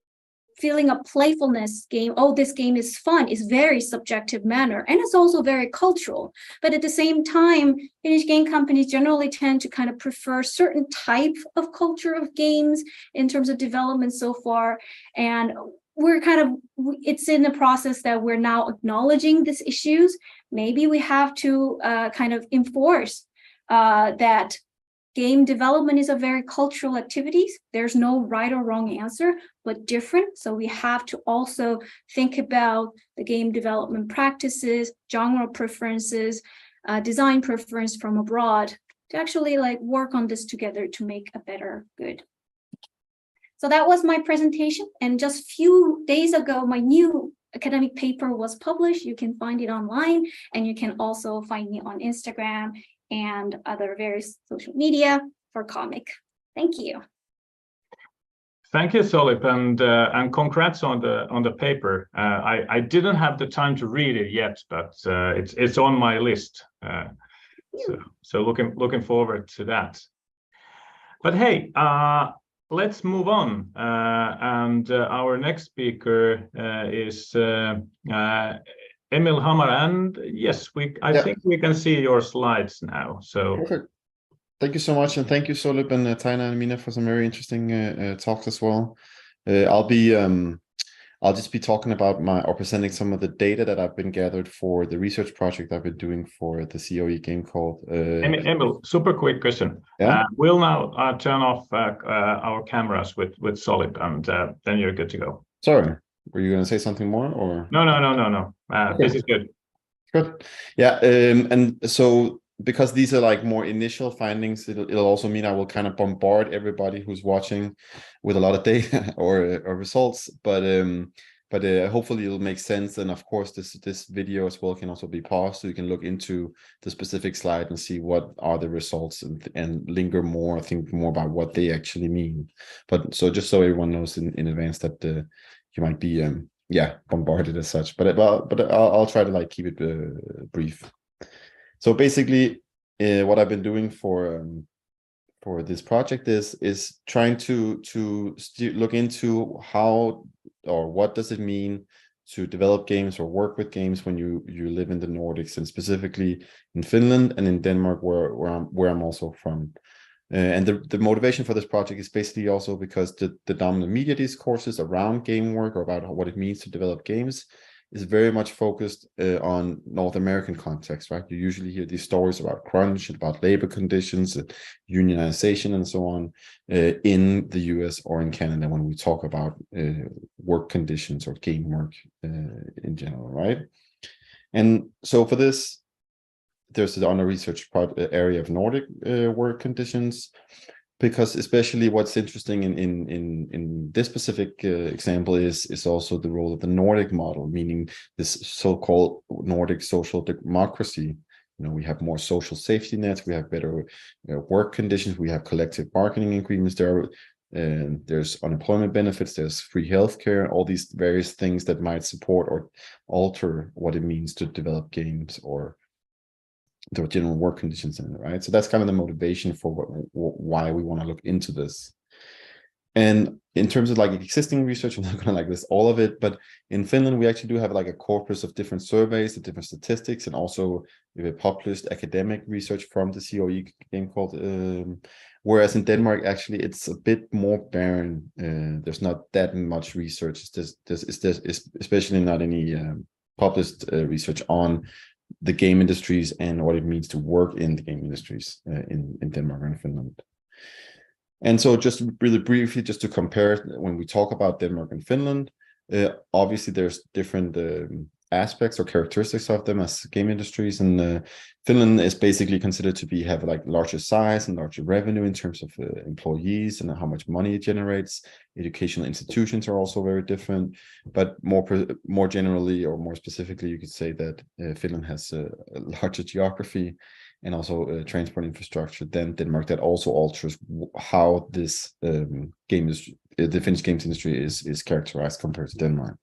[SPEAKER 4] feeling a playfulness game, oh, this game is fun, is very subjective manner, and it's also very cultural. But at the same time, Finnish game companies generally tend to kind of prefer certain type of culture of games in terms of development so far. And it's in the process that we're now acknowledging these issues. Maybe we have to kind of enforce that game development is a very cultural activity. There's no right or wrong answer, but different. So we have to also think about the game development practices, genre preferences, design preference from abroad to actually like work on this together to make a better good. So that was my presentation. And just few days ago, my new academic paper was published. You can find it online, and you can also find me on Instagram and other various social media for comic. Thank you.
[SPEAKER 1] Thank you, Solip, and congrats on the paper. I didn't have the time to read it yet, but it's on my list. So looking forward to that. But hey, let's move on. And our next speaker is Emil Hammar, and yes, I think we can see your slides now. So
[SPEAKER 5] perfect. Thank you so much, and thank you, Solip and Taina and Minna, for some very interesting talks as well. I'll just be talking about or presenting some of the data that I've been gathered for the research project I've been doing for the COE Gamecult.
[SPEAKER 1] Emil, super quick question.
[SPEAKER 5] Yeah?
[SPEAKER 1] We'll now turn off our cameras with Solip, and then you're good to go.
[SPEAKER 5] Sorry, were you going to say something more, or?
[SPEAKER 1] No.
[SPEAKER 5] Okay.
[SPEAKER 1] This is good.
[SPEAKER 5] Good. Yeah, and so because these are like more initial findings, it'll also mean I will kind of bombard everybody who's watching with a lot of data or results, but hopefully it'll make sense. And of course, this video as well can also be paused, so you can look into the specific slide and see what are the results and linger more, think more about what they actually mean. But so just so everyone knows in advance that you might be bombarded as such. But I'll try to like keep it brief. So basically, what I've been doing for this project is trying to look into how or what does it mean to develop games or work with games when you live in the Nordics, and specifically in Finland and in Denmark, where I'm also from. And the motivation for this project is basically also because the dominant media discourses around Gamework, or about what it means to develop games, is very much focused on North American context, right? You usually hear these stories about crunch, about labor conditions, unionization, and so on in the US or in Canada when we talk about work conditions or game work in general, right? And so for this, there's the under research area of Nordic work conditions, because especially what's interesting in this specific example is also the role of the Nordic model, meaning this so-called Nordic social democracy. You know, we have more social safety nets, we have better work conditions, we have collective bargaining agreements there. There's unemployment benefits, there's free healthcare, all these various things that might support or alter what it means to develop games or the general work conditions in it, right? So that's kind of the motivation for why we want to look into this. And in terms of like existing research, I'm not going to like list all of it, but in Finland, we actually do have like a corpus of different surveys, of different statistics, and also we have published academic research from the COE Gamecult. Whereas in Denmark, actually, it's a bit more barren. There's not that much research. It's especially not any published research on the game industries and what it means to work in the game industries in Denmark and Finland. And so just really briefly, just to compare, when we talk about Denmark and Finland, obviously there's different aspects or characteristics of them as game industries. And Finland is basically considered to have like larger size and larger revenue in terms of employees and how much money it generates. Educational institutions are also very different, but more generally or more specifically, you could say that Finland has a larger geography and also transport infrastructure than Denmark. That also alters how this the Finnish games industry is characterized compared to Denmark.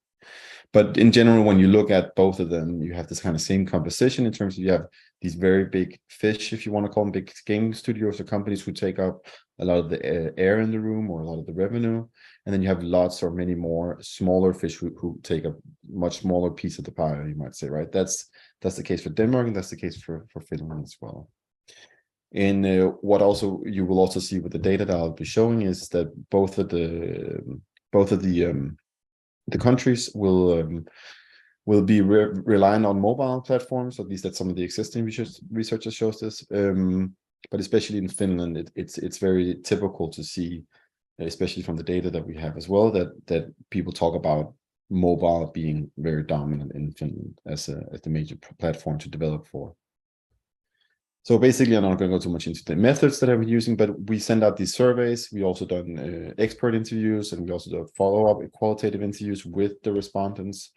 [SPEAKER 5] But in general, when you look at both of them, you have this kind of same composition in terms of you have these very big fish, if you want to call them, big game studios or companies who take up a lot of the air in the room or a lot of the revenue. And then you have lots or many more smaller fish who take a much smaller piece of the pie, you might say, right? That's the case for Denmark, and that's the case for Finland as well. And what also you will also see with the data that I'll be showing is that both of the countries will be relying on mobile platforms. At least that's some of the existing researchers shows this. But especially in Finland, it's very typical to see, especially from the data that we have as well, that people talk about mobile being very dominant in Finland as the major platform to develop for. So basically, I'm not going to go too much into the methods that I'm using, but we send out these surveys. We also done expert interviews, and we also do follow-up qualitative interviews with the respondents.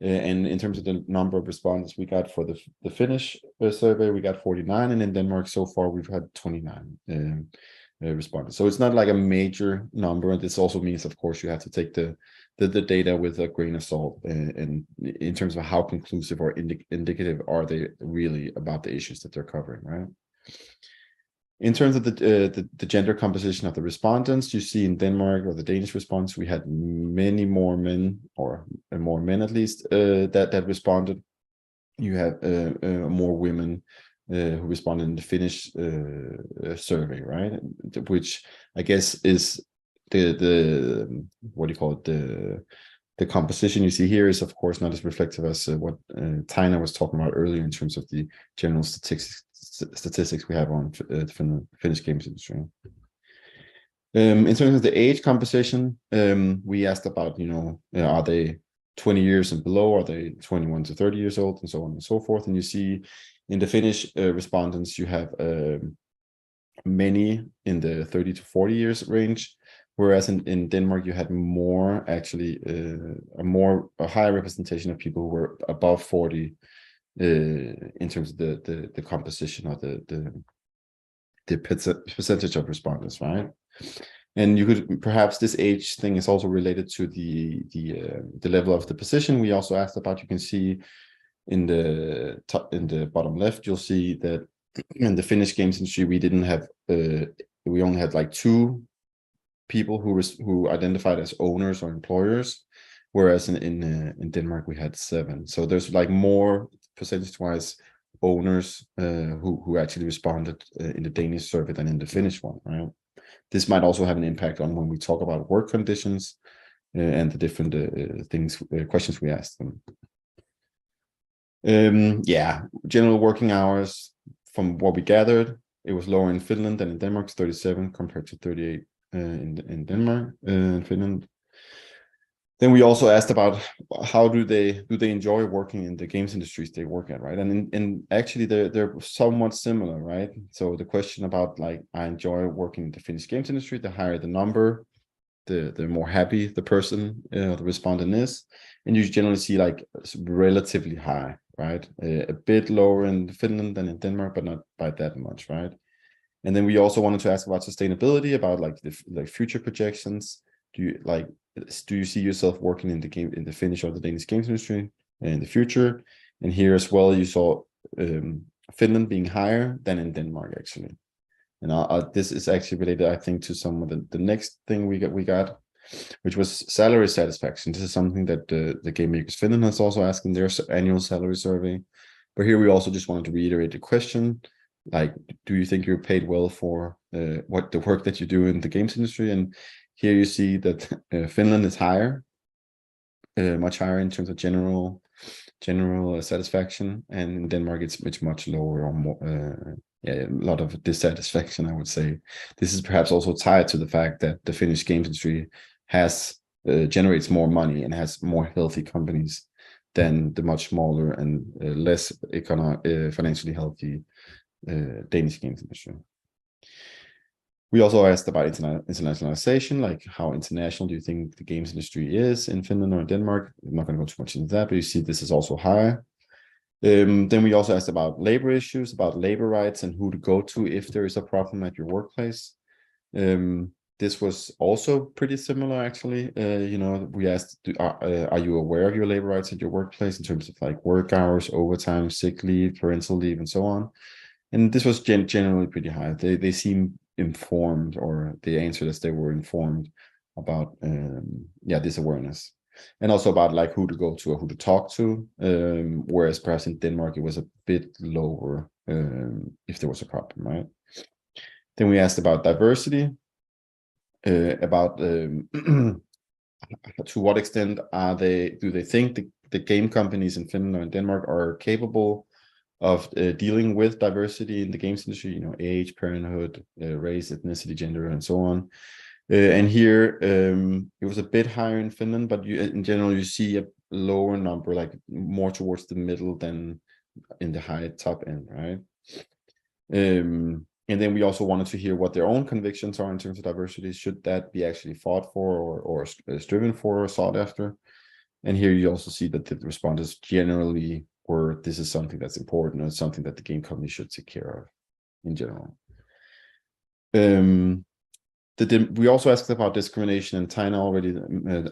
[SPEAKER 5] And in terms of the number of respondents we got for the Finnish survey, we got 49, and in Denmark so far we've had 29 respondents. So it's not like a major number, and this also means, of course, you have to take the data with a grain of salt, and in terms of how conclusive or indicative are they really about the issues that they're covering, right? In terms of the gender composition of the respondents, you see in Denmark, or the Danish response, we had many more men, or more men at least, that responded. You have more women who responded in the Finnish survey, right? Which I guess is the what do you call it, the composition you see here is of course not as reflective as what Taina was talking about earlier in terms of the general statistics we have on the Finnish games industry. In terms of the age composition, we asked about, are they 20 years and below, are they 21 to 30 years old, and so on and so forth. And you see in the Finnish respondents, you have many in the 30 to 40 years range, whereas in Denmark you had more, actually a higher representation of people who were above 40 in terms of the composition or the percentage of respondents, right? And you could perhaps, this age thing is also related to the level of the position we also asked about. You can see in the top, in the bottom left, you'll see that in the Finnish games industry we didn't have we only had like 2 people who identified as owners or employers, whereas in Denmark we had 7. So there's like more percentage-wise owners who actually responded in the Danish survey than in the Finnish one, right? This might also have an impact on when we talk about work conditions and the different questions we asked them. General working hours, from what we gathered, it was lower in Finland than in Denmark, 37 compared to 38 in Denmark and Finland. Then we also asked about how do they enjoy working in the games industries they work at, right? And actually they're somewhat similar, right? So the question about like, I enjoy working in the Finnish games industry, the higher the number, the more happy the person, the respondent is, and you generally see like relatively high, right? A bit lower in Finland than in Denmark, but not by that much, right? And then we also wanted to ask about sustainability, about like the future projections. Do you see yourself working in the Finnish or the Danish games industry in the future? And here as well, you saw Finland being higher than in Denmark, actually. And this is actually related, I think, to some of the next thing we got, which was salary satisfaction. This is something that the Game Makers Finland has also asked in their annual salary survey. But here we also just wanted to reiterate the question, like, do you think you're paid well for what the work that you do in the games industry? And here you see that Finland is higher, much higher in terms of general satisfaction, and in Denmark it's much lower, or more, a lot of dissatisfaction, I would say. This is perhaps also tied to the fact that the Finnish games industry generates more money and has more healthy companies than the much smaller and less financially healthy Danish games industry. We also asked about internationalization, like how international do you think the games industry is in Finland or in Denmark? I'm not going to go too much into that, but you see this is also high. Then we also asked about labor issues, about labor rights, and who to go to if there is a problem at your workplace. This was also pretty similar, actually. We asked, are you aware of your labor rights at your workplace in terms of like work hours, overtime, sick leave, parental leave, and so on? And this was generally pretty high. They seem informed, or they answered as they were informed about this awareness, and also about like who to go to or who to talk to, whereas perhaps in Denmark it was a bit lower if there was a problem, right? Then we asked about diversity, about to what extent do they think the game companies in Finland or in Denmark are capable dealing with diversity in the games industry, you know, age, parenthood, race, ethnicity, gender, and so on. And here it was a bit higher in Finland, but in general you see a lower number, like more towards the middle than in the high top end, right? And then we also wanted to hear what their own convictions are in terms of diversity. Should that be actually fought for or striven for or sought after? And here you also see that the respondents generally were, this is something that's important and something that the game company should take care of in general. We also asked about discrimination, and Taina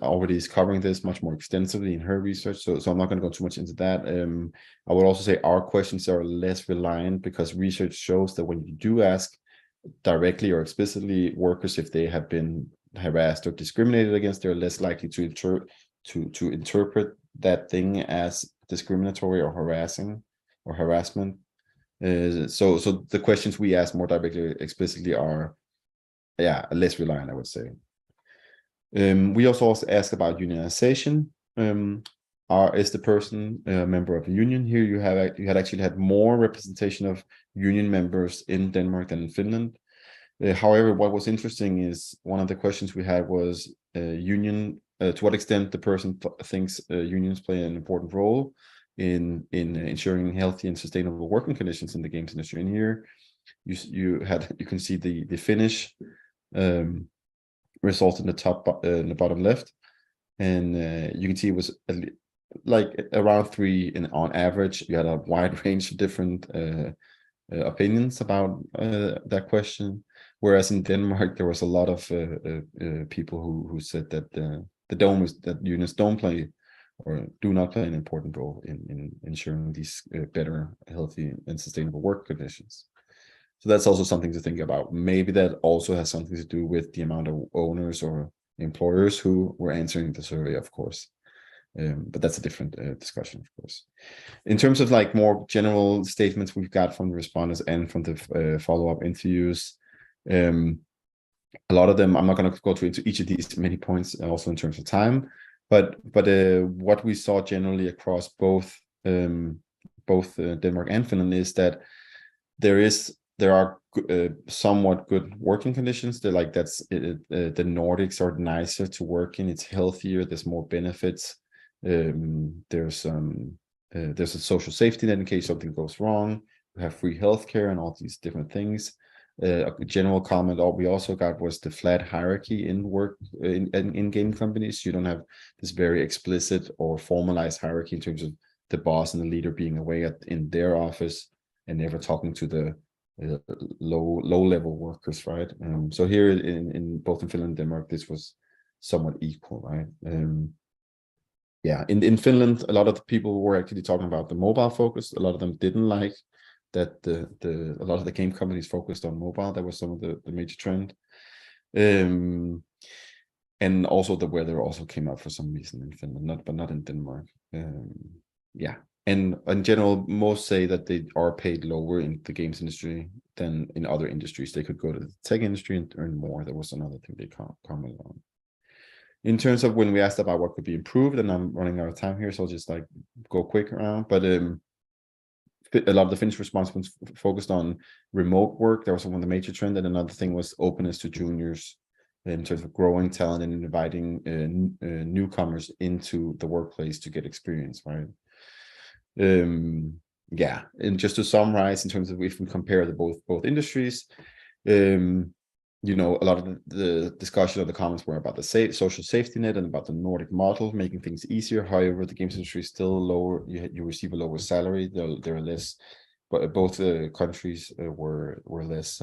[SPEAKER 5] already is covering this much more extensively in her research, so I'm not going to go too much into that. I would also say our questions are less reliant, because research shows that when you do ask directly or explicitly workers if they have been harassed or discriminated against, they're less likely to interpret that thing as discriminatory or harassing or harassment. So the questions we ask more directly, explicitly are less reliant, I would say. We also ask about unionization. Is the person a member of a union? Here you had actually had more representation of union members in Denmark than in Finland. However, what was interesting is one of the questions we had was union. To what extent the person thinks unions play an important role in ensuring healthy and sustainable working conditions in the games industry. And here you can see the Finnish result in the bottom left, and you can see it was like around 3, and on average you had a wide range of different opinions about that question, whereas in Denmark there was a lot of people who said that that unions don't play or do not play an important role in ensuring these better, healthy and sustainable work conditions. So that's also something to think about. Maybe that also has something to do with the amount of owners or employers who were answering the survey, of course. But that's a different discussion, of course. In terms of like more general statements we've got from the respondents and from the follow-up interviews, a lot of them, I'm not going to go into each of these many points also in terms of time, but what we saw generally across both Denmark and Finland is that there are somewhat good working conditions. They're like the Nordics are nicer to work in. It's healthier. There's more benefits. There's a social safety net in case something goes wrong. We have free healthcare and all these different things. A general comment we also got was the flat hierarchy in work in game companies. You don't have this very explicit or formalized hierarchy in terms of the boss and the leader being away in their office and never talking to the low level workers, right? So here in both in Finland and Denmark, this was somewhat equal, right? In Finland, a lot of the people were actually talking about the mobile focus. A lot of them didn't like that a lot of the game companies focused on mobile. That was some of the major trend. And also the weather also came up for some reason in Finland, but not in Denmark. And in general, most say that they are paid lower in the games industry than in other industries. They could go to the tech industry and earn more. That was another thing they commented on. In terms of when we asked about what could be improved, and I'm running out of time here, so I'll just like go quick around. But a lot of the Finnish responses focused on remote work. That was one of the major trends. And another thing was openness to juniors in terms of growing talent and inviting newcomers into the workplace to get experience, right? And just to summarize, in terms of if we compare the both industries, you know, a lot of the discussion of the comments were about the social safety net and about the Nordic model making things easier. However, the games industry is still lower. You receive a lower salary. There are less, but both countries were less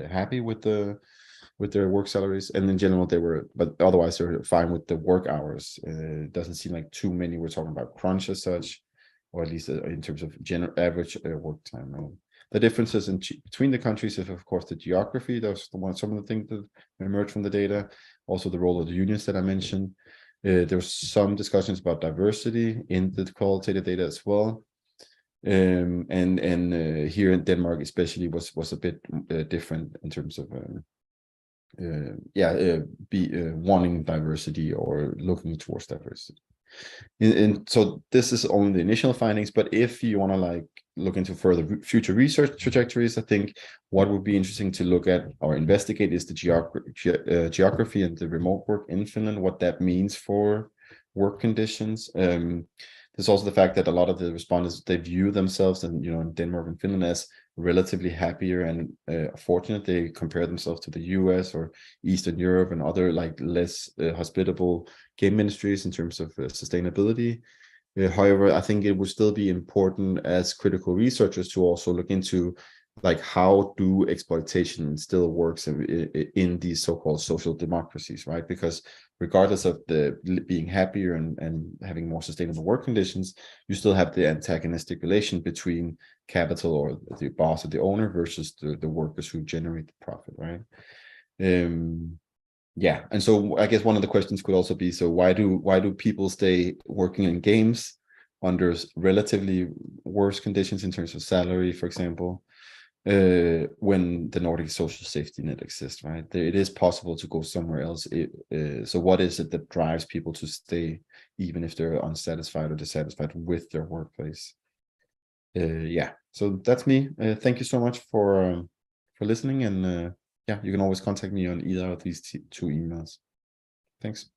[SPEAKER 5] happy with their work salaries, and in general they were, but otherwise they're fine with the work hours. It doesn't seem like too many were talking about crunch as such, or at least in terms of average work time. Right? The differences between the countries is, of course, the geography. Those some of the things that emerged from the data. Also, the role of the unions that I mentioned. There was some discussions about diversity in the qualitative data as well. And here in Denmark, especially, was a bit different in terms of wanting diversity or looking towards diversity. So this is only the initial findings, but if you want to like look into further future research trajectories, I think what would be interesting to look at or investigate is the geography and the remote work in Finland, what that means for work conditions. There's also the fact that a lot of the respondents, they view themselves and, in Denmark and Finland as relatively happier and fortunate. They compare themselves to the US or Eastern Europe and other like less hospitable game ministries in terms of sustainability. However, I think it would still be important as critical researchers to also look into like how do exploitation still works in these so-called social democracies, right? Because regardless of the being happier and having more sustainable work conditions, you still have the antagonistic relation between capital or the boss or the owner versus the workers who generate the profit, right? Yeah, and so I guess one of the questions could also be, so why do people stay working in games under relatively worse conditions in terms of salary, for example, when the Nordic social safety net exists, right? It is possible to go somewhere else. So what is it that drives people to stay, even if they're unsatisfied or dissatisfied with their workplace? Yeah, so that's me. Thank you so much for listening, and yeah, you can always contact me on either of these two emails. Thanks.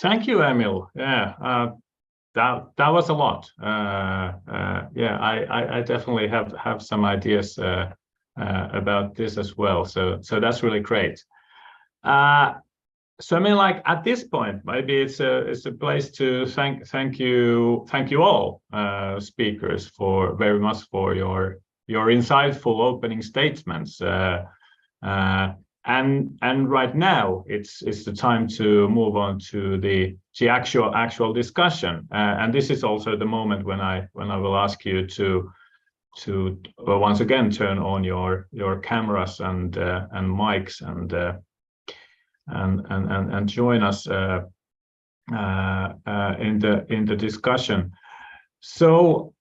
[SPEAKER 1] Thank you, Emil. Yeah, that was a lot. Yeah, I definitely have some ideas about this as well. So that's really great. So I mean, like at this point, maybe it's a place to thank you all speakers very much for your insightful opening statements. And right now it's the time to move on to the actual discussion. And this is also the moment when I will ask you to once again turn on your cameras and mics and join us in the discussion. So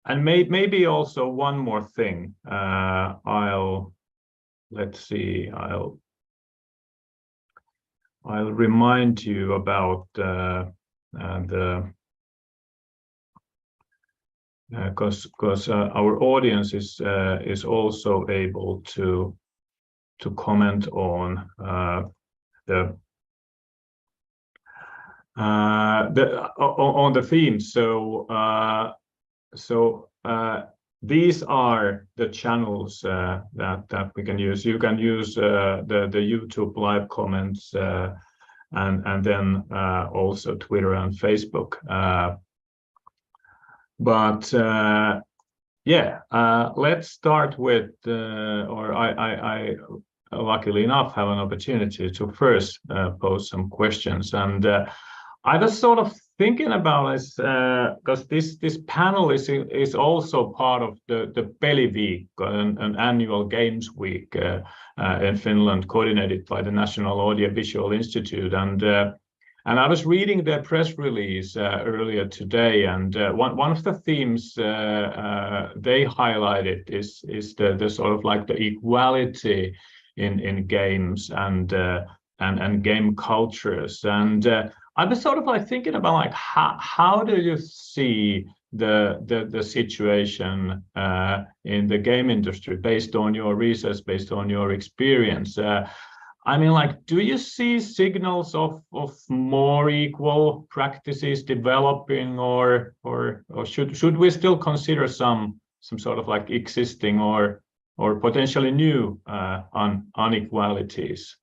[SPEAKER 1] and maybe also one more thing. I'll remind you about because our audience is also able to comment on the theme. So these are the channels that we can use. You can use the YouTube live comments and then also Twitter and Facebook. But yeah, let's start with, or I luckily enough have an opportunity to first pose some questions. And I was sort of thinking about this because this panel is also part of the Peli Week, an annual games week in Finland, coordinated by the National Audiovisual Institute. And I was reading their press release earlier today, and one of the themes they highlighted is the sort of like the equality in games and game cultures. And I was sort of like thinking about like how do you see the situation in the game industry based on your research, based on your experience? I mean, like, do you see signals of more equal practices developing, or should we still consider some sort of like existing or potentially new inequalities?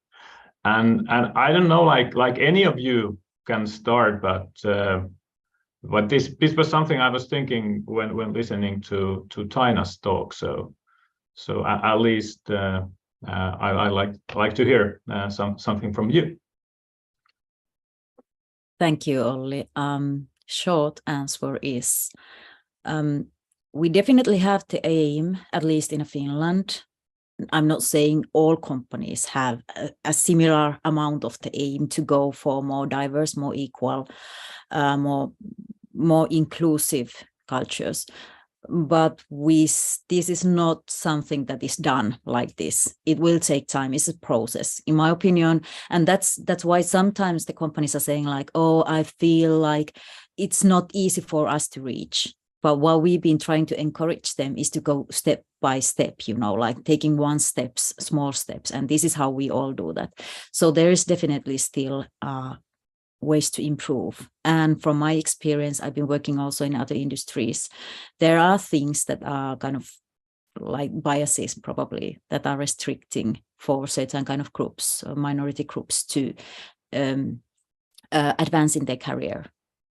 [SPEAKER 1] And I don't know, like any of you can start, but this was something I was thinking when listening to Taina's talk. So at least I like to hear something from you.
[SPEAKER 2] Thank you, Olli. Short answer is we definitely have the aim, at least in Finland. I'm not saying all companies have a similar amount of the aim to go for more diverse, more equal, more inclusive cultures. but this is not something that is done like this. It will take time. It's a process, in my opinion. And that's why sometimes the companies are saying like, oh, I feel like it's not easy for us to reach. But what we've been trying to encourage them is to go step by step, like taking small steps. And this is how we all do that. So there is definitely still ways to improve. And from my experience, I've been working also in other industries. There are things that are kind of like biases probably that are restricting for certain kind of groups, minority groups to advance in their career.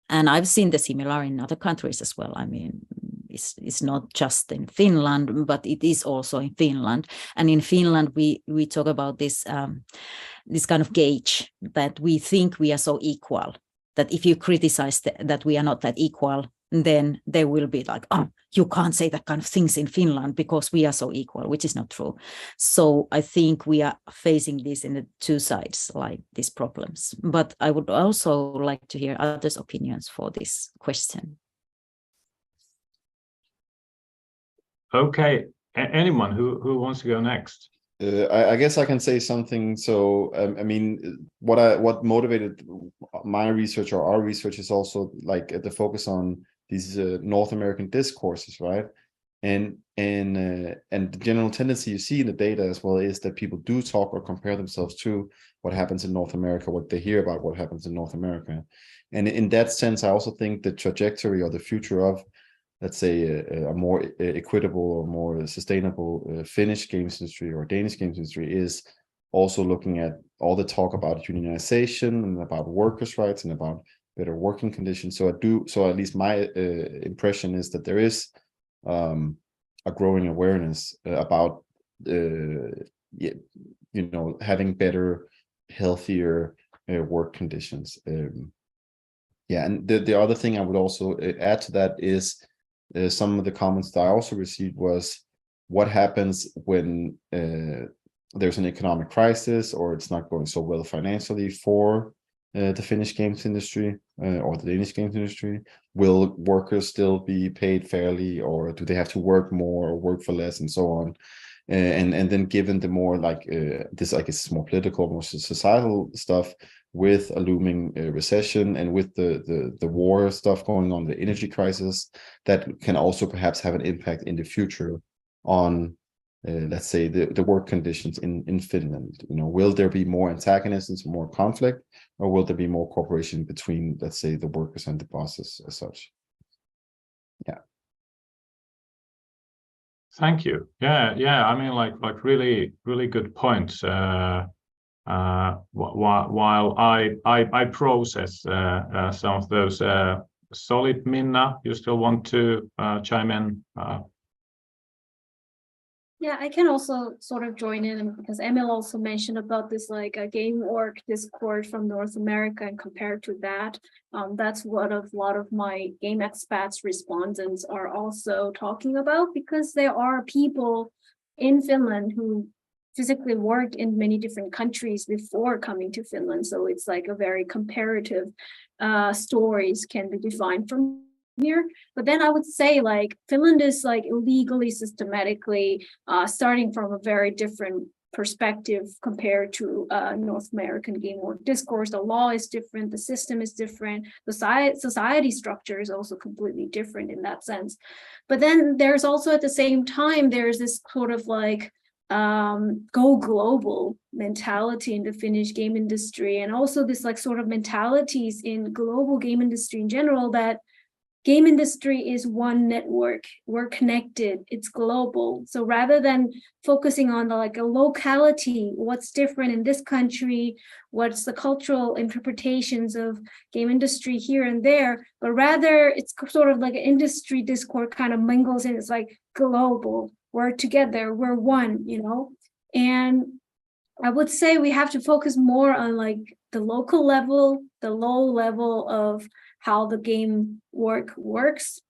[SPEAKER 2] And I've seen the similar in other countries as well. I mean, it's not just in Finland, but it is also in Finland. And in Finland, we talk about this kind of gauge that we think we are so equal, that if you criticize that we are not that equal, then they will be like, oh, you can't say that kind of things in Finland because we are so equal, which is not true. So I think we are facing this in the two sides, like these problems. But I would also like to hear others' opinions for this question.
[SPEAKER 1] Okay, anyone who wants to go next?
[SPEAKER 5] I guess I can say something. So I mean, what motivated my research or our research is also like the focus on these North American discourses, right? And the general tendency you see in the data as well is that people do talk or compare themselves to what happens in North America, what they hear about what happens in North America. And in that sense, I also think the trajectory or the future of, let's say, a more equitable or more sustainable Finnish games industry or Danish games industry is also looking at all the talk about unionization and about workers' rights and about better working conditions. So at least my impression is that there is a growing awareness about having better, healthier work conditions. And the other thing I would also add to that is some of the comments that I also received was what happens when there's an economic crisis or it's not going so well financially for the Finnish games industry or the Danish games industry. Will workers still be paid fairly, or do they have to work more or work for less, and so on? And then given the more like this, I guess, more political, more societal stuff, with a looming recession and with the war stuff going on, the energy crisis, that can also perhaps have an impact in the future on let's say the work conditions in Finland. Will there be more antagonisms, more conflict, or will there be more cooperation between, let's say, the workers and the bosses as such? Yeah.
[SPEAKER 1] Thank you. Yeah. I mean, like really, really good points. While I process some of those. Solip, Minna, you still want to chime in?
[SPEAKER 4] Yeah, I can also sort of join in, because Emil also mentioned about this like a Gamework discourse from North America, and compared to that, that's what a lot of my Game Expats respondents are also talking about, because there are people in Finland who physically worked in many different countries before coming to Finland. So it's like a very comparative stories can be defined from here. But then I would say like Finland is like illegally, systematically starting from a very different perspective compared to North American Gamework discourse. The law is different, the system is different, the society structure is also completely different in that sense. But then there's also at the same time, there's this sort of like go global mentality in the Finnish game industry, and also this like sort of mentalities in global game industry in general, that game industry is one network, we're connected, it's global. So rather than focusing on the like a locality, what's different in this country, what's the cultural interpretations of game industry here and there, but rather it's sort of like an industry discourse kind of mingles in. It's like global, we're together, we're one, And I would say we have to focus more on like the local level, the low level of how the game works,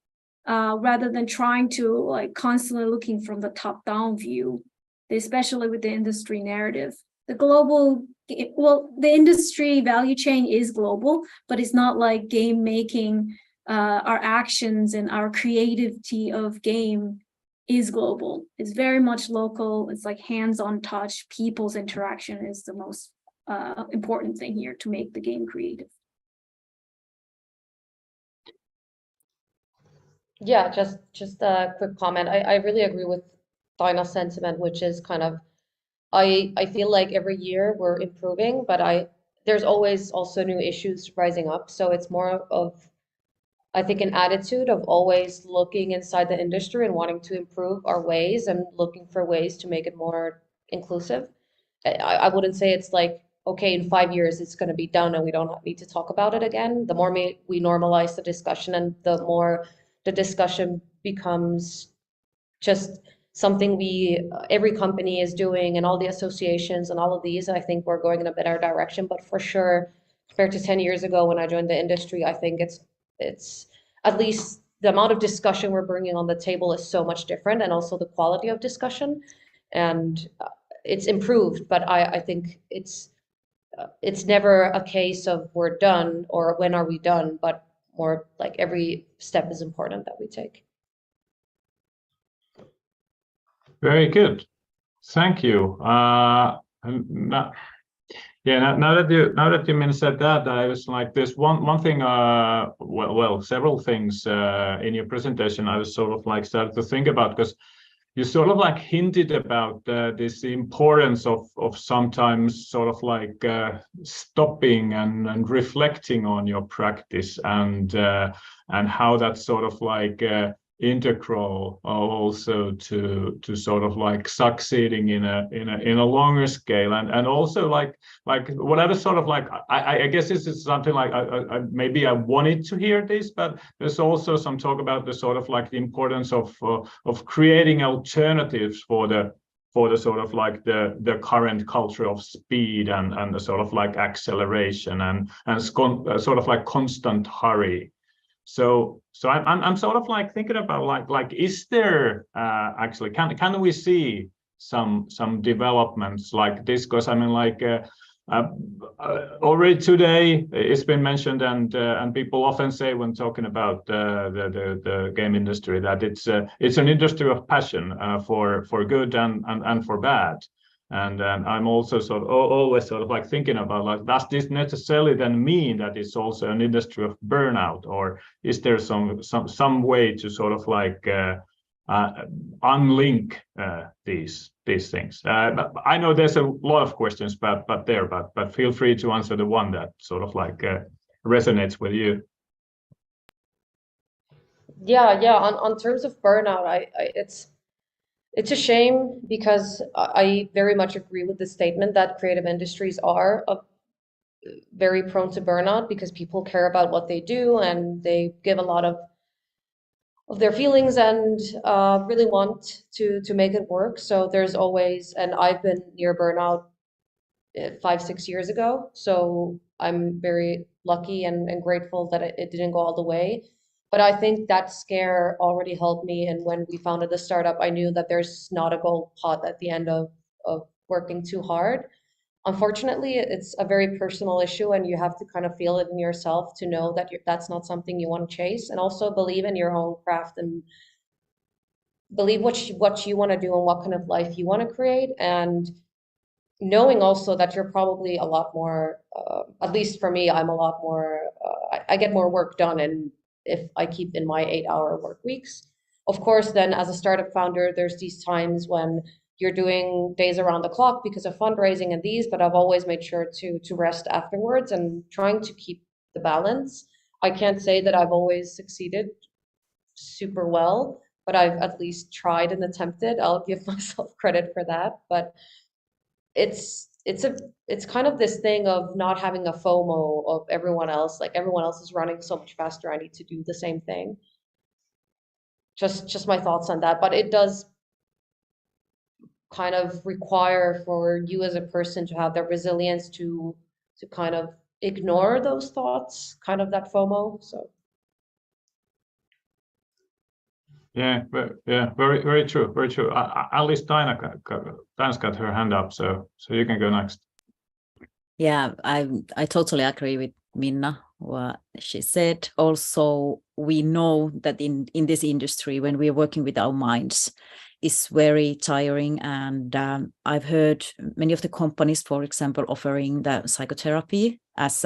[SPEAKER 4] rather than trying to like constantly looking from the top-down view, especially with the industry narrative. The industry value chain is global, but it's not like game making our actions and our creativity of game is global. It's very much local. It's like hands-on touch. People's interaction is the most important thing here to make the game creative.
[SPEAKER 3] Yeah, just a quick comment. I really agree with Taina's sentiment, which is kind of I feel like every year we're improving, but there's always also new issues rising up. So it's more of, I think, an attitude of always looking inside the industry and wanting to improve our ways and looking for ways to make it more inclusive. I wouldn't say it's like, okay, in 5 years it's going to be done and we don't need to talk about it again. The more we normalize the discussion and the more the discussion becomes just something every company is doing and all the associations and all of these, I think we're going in a better direction. But for sure, compared to 10 years ago when I joined the industry, I think it's at least the amount of discussion we're bringing on the table is so much different, and also the quality of discussion. And it's improved, but I think it's never a case of we're done or when are we done, but more like every step is important that we take.
[SPEAKER 1] Very good, thank you. Now that you Minna said that, I was like, there's one thing. Well, several things in your presentation. I was sort of like started to think about, because you sort of like hinted about this importance of sometimes sort of like stopping and reflecting on your practice, and how that's sort of like integral also to sort of like succeeding in a longer scale, and also like whatever sort of like I guess this is something like maybe I wanted to hear this, but there's also some talk about the sort of like the importance of creating alternatives for the sort of like the current culture of speed and the sort of like acceleration and sort of like constant hurry. So I'm sort of like thinking about like is there actually can we see some developments like this? Because I mean, like already today it's been mentioned, and people often say when talking about the game industry that it's an industry of passion for good and for bad. And I'm also always sort of like thinking about, like, does this necessarily then mean that it's also an industry of burnout, or is there some way to sort of like unlink these things? I know there's a lot of questions, but feel free to answer the one that sort of like resonates with you.
[SPEAKER 3] Yeah. On terms of burnout, it's a shame, because I very much agree with the statement that creative industries are very prone to burnout, because people care about what they do and they give a lot of their feelings and really want to make it work. So there's always, and I've been near burnout 5-6 years ago. So I'm very lucky and grateful that it didn't go all the way. But I think that scare already helped me. And when we founded the startup, I knew that there's not a gold pot at the end of working too hard. Unfortunately, it's a very personal issue, and you have to kind of feel it in yourself to know that that's not something you want to chase, and also believe in your own craft and believe what you want to do and what kind of life you want to create. And knowing also that you're probably a lot more, at least for me, I'm a lot more, I get more work done and if I keep in my 8-hour work weeks. Of course, then as a startup founder, there's these times when you're doing days around the clock because of fundraising and these, but I've always made sure to rest afterwards and trying to keep the balance. I can't say that I've always succeeded super well, but I've at least tried and attempted. I'll give myself credit for that. But it's kind of this thing of not having a FOMO of everyone else. Like, everyone else is running so much faster, I need to do the same thing. Just my thoughts on that. But it does kind of require for you as a person to have the resilience to kind of ignore those thoughts, kind of that FOMO. So
[SPEAKER 1] yeah, very, very true, very true. At least Taina's got her hand up, so you can go next.
[SPEAKER 2] Yeah, I totally agree Minna, what she said. Also, we know that in this industry, when we are working with our minds, is very tiring. And I've heard many of the companies, for example, offering the psychotherapy as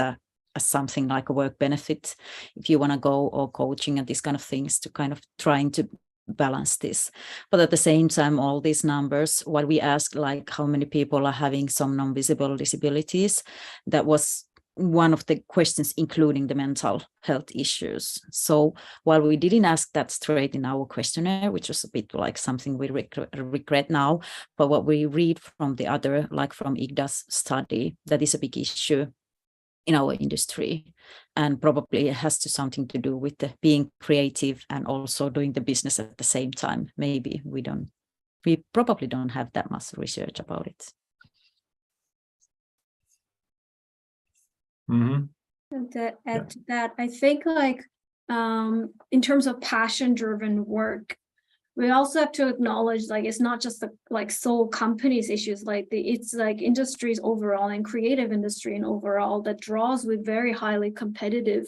[SPEAKER 2] something like a work benefit, if you want to go, or coaching and these kind of things, to kind of trying to balance this. But at the same time, all these numbers, what we asked, like how many people are having some non-visible disabilities, that was one of the questions, including the mental health issues. So while we didn't ask that straight in our questionnaire, which was a bit like something we regret now, but what we read from the other, like from IGDA's study, that is a big issue in our industry, and probably it has something to do with the being creative and also doing the business at the same time. Maybe we probably don't have that much research about it.
[SPEAKER 1] Mm-hmm.
[SPEAKER 4] And to add to that, I think like in terms of passion-driven work, we also have to acknowledge like it's not just the like sole companies issues, like it's like industries overall and creative industry and overall that draws with very highly competitive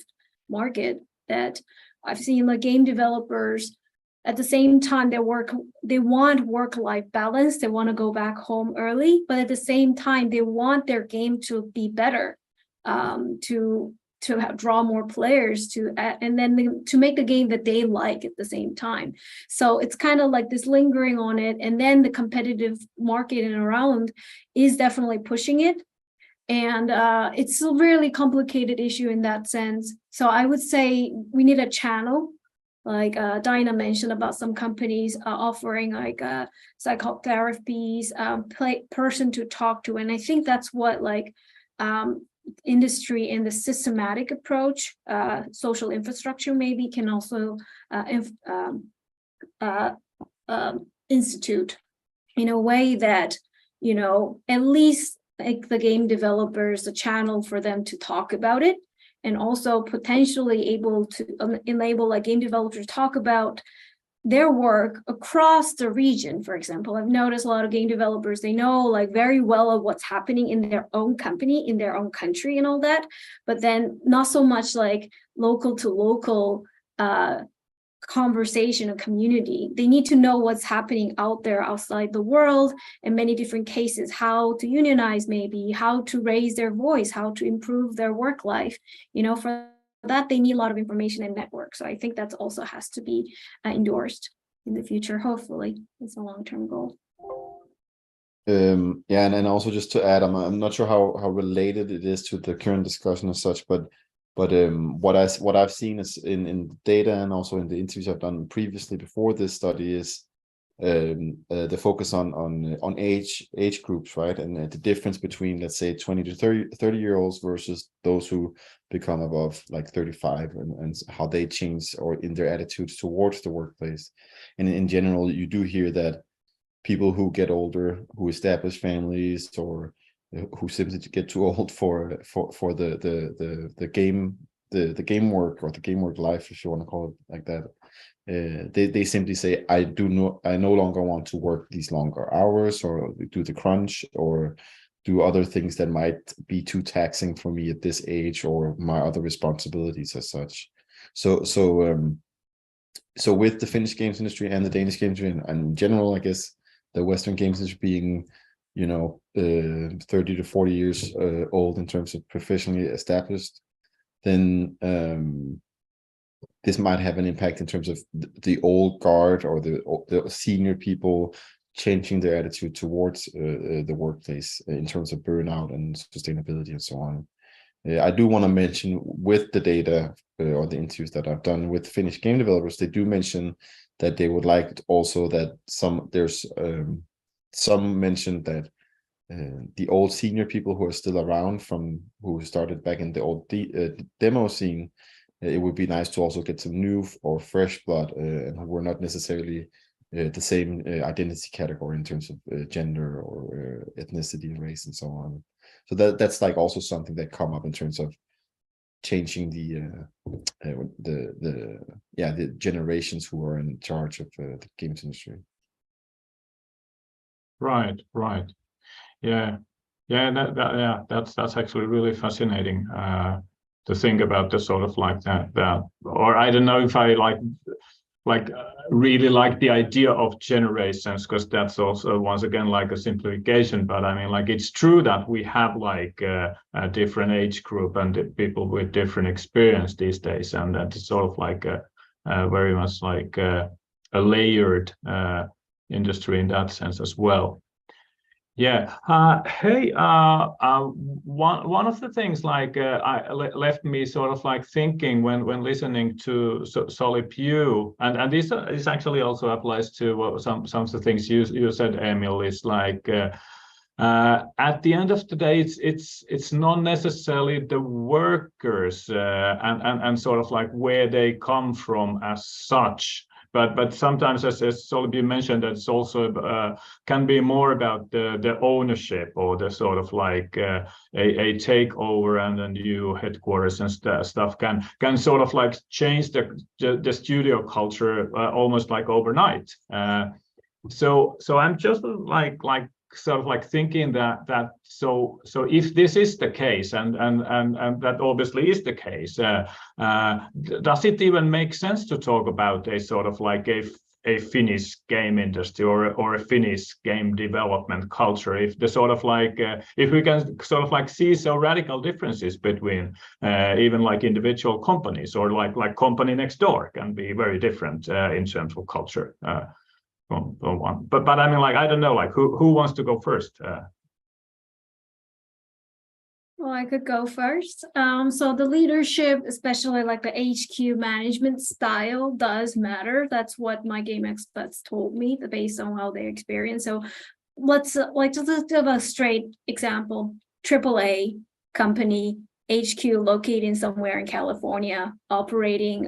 [SPEAKER 4] market. That I've seen like game developers at the same time they want work-life balance, they want to go back home early, but at the same time they want their game to be better, to draw more players and then to make a game that they like at the same time. So it's kind of like this lingering on it, and then the competitive market and around is definitely pushing it, and it's a really complicated issue in that sense. So I would say we need a channel, like Taina mentioned about some companies offering like psychotherapies, person to talk to, and I think that's what like industry and the systematic approach, social infrastructure maybe can also institute in a way that, you know, at least like the game developers, a channel for them to talk about it, and also potentially able to enable like game developers to talk about their work across the region. For example, I've noticed a lot of game developers, they know like very well of what's happening in their own company, in their own country and all that, but then not so much like local to local conversation or community. They need to know what's happening out there outside the world in many different cases, how to unionize maybe, how to raise their voice, how to improve their work life. You know, for that they need a lot of information and network. So I think that also has to be endorsed in the future. Hopefully, it's a long-term goal.
[SPEAKER 5] Yeah, and also just to add, I'm not sure how related it is to the current discussion as such, but what I've seen is in the data and also in the interviews I've done previously before this study is the focus on age groups, right? And the difference between, let's say, 20 to 30-year-olds versus those who become above like 35, and how they change or in their attitudes towards the workplace. And in general, you do hear that people who get older, who establish families, or who simply get too old for the game work, or the game work life, if you want to call it like that, they simply say, I no longer want to work these longer hours, or do the crunch, or do other things that might be too taxing for me at this age, or my other responsibilities as such. So with the Finnish games industry and the Danish games industry, and in general, I guess the Western games industry being, you know, 30 to 40 years old in terms of professionally established, then this might have an impact in terms of the old guard, or the senior people changing their attitude towards the workplace in terms of burnout and sustainability and so on. I do want to mention, with the data or the interviews that I've done with Finnish game developers, they do mention that they would like also that some mentioned that the old senior people who are still around, from who started back in the old demo scene, it would be nice to also get some new or fresh blood, and who were not necessarily the same identity category in terms of gender or ethnicity, race, and so on. So that's like also something that come up in terms of changing the generations who are in charge of the games industry.
[SPEAKER 1] Right. Yeah. That's actually really fascinating. think about the sort of like that, or I don't know if I really like the idea of generations, because that's also once again like a simplification. But I mean, like, it's true that we have like a different age group and people with different experience these days, and that is sort of like a very much like a layered industry in that sense as well. Yeah. Hey, one of the things like left me sort of like thinking when listening to Solip, and this actually also applies to some of the things you said, Emil, is like at the end of the day, it's not necessarily the workers and sort of like where they come from as such. But sometimes, as Solip mentioned, that it's also can be more about the ownership, or the sort of like a takeover and a new headquarters and stuff can sort of like change the studio culture almost like overnight. So I'm just like sort of like thinking that so if this is the case, and that obviously is the case, does it even make sense to talk about a sort of like a Finnish game industry or a Finnish game development culture, if the sort of like if we can sort of like see so radical differences between even like individual companies, or like company next door can be very different in terms of culture. One. But I mean, like, I don't know, like who wants to go first?
[SPEAKER 4] Well, I could go first. So the leadership, especially like the HQ management style, does matter. That's what my game experts told me, based on how they experience. So let's just give a straight example. AAA company, HQ located somewhere in California, operating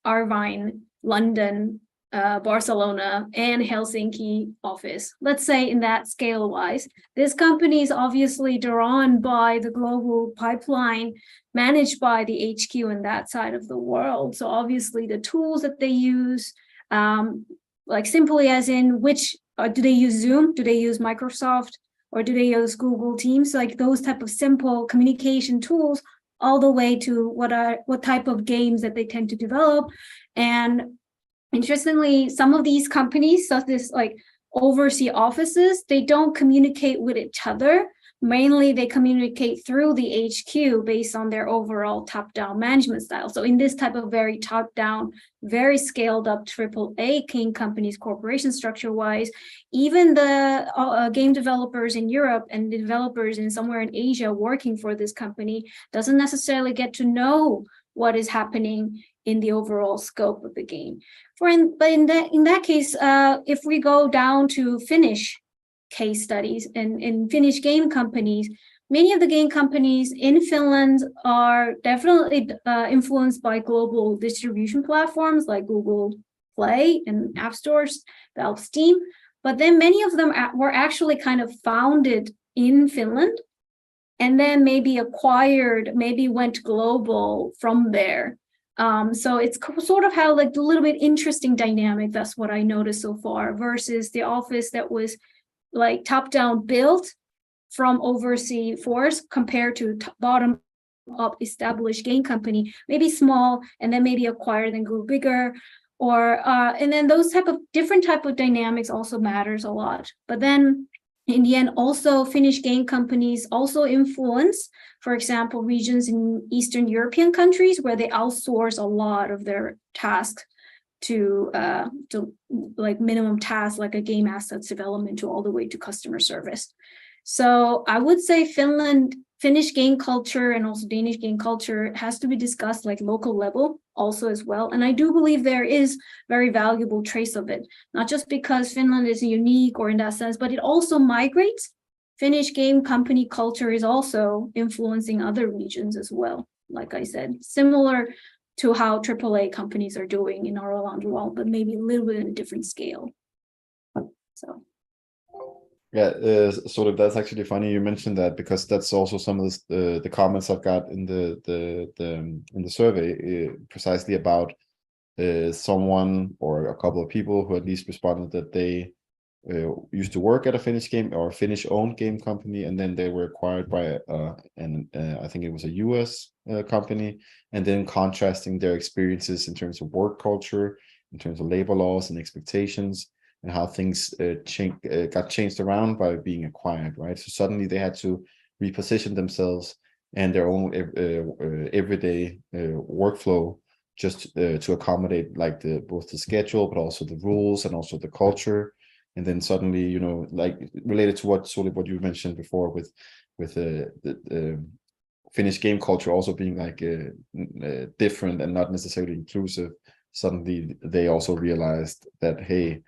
[SPEAKER 4] Irvine, London, Barcelona, and Helsinki office. Let's say in that scale wise, this company is obviously drawn by the global pipeline managed by the HQ in that side of the world. So obviously the tools that they use, like simply as in which, do they use Zoom? Do they use Microsoft? Or do they use Google Teams? Like those type of simple communication tools, all the way to what type of games that they tend to develop. And interestingly, some of these companies, such as like overseas offices, they don't communicate with each other. Mainly, they communicate through the HQ based on their overall top-down management style. So in this type of very top-down, very scaled-up AAA game companies, corporation structure-wise, even the game developers in Europe and the developers in somewhere in Asia working for this company doesn't necessarily get to know what is happening in the overall scope of the game. But in that case, if we go down to Finnish case studies and in Finnish game companies, many of the game companies in Finland are definitely influenced by global distribution platforms like Google Play and app stores, Valve Steam. But then many of them were actually kind of founded in Finland and then maybe acquired, maybe went global from there. So it's sort of how like a little bit interesting dynamic. That's what I noticed so far, versus the office that was like top-down built from overseas force compared to bottom-up established game company, maybe small and then maybe acquired and grew bigger, or and then those different type of dynamics also matters a lot. But then in the end, also Finnish game companies also influence, for example, regions in Eastern European countries where they outsource a lot of their tasks to like minimum tasks like a game assets development to all the way to customer service. So I would say Finnish game culture and also Danish game culture has to be discussed like local level also as well. And I do believe there is very valuable trace of it, not just because Finland is unique or in that sense, but it also migrates. Finnish game company culture is also influencing other regions as well. Like I said, similar to how AAA companies are doing in our around the world, but maybe a little bit in a different scale. So.
[SPEAKER 5] Yeah, sort of. That's actually funny you mentioned that, because that's also some of the comments I've got in the survey, precisely about someone or a couple of people who at least responded that they used to work at a Finnish game or Finnish owned game company, and then they were acquired by I think it was a US company, and then contrasting their experiences in terms of work culture, in terms of labor laws and expectations, and how things got changed around by being acquired, right? So suddenly they had to reposition themselves and their own everyday workflow just to accommodate like both the schedule, but also the rules and also the culture. And then suddenly, you know, like related to what Solip, what you mentioned before with the Finnish game culture also being like different and not necessarily inclusive. Suddenly they also realized that, hey,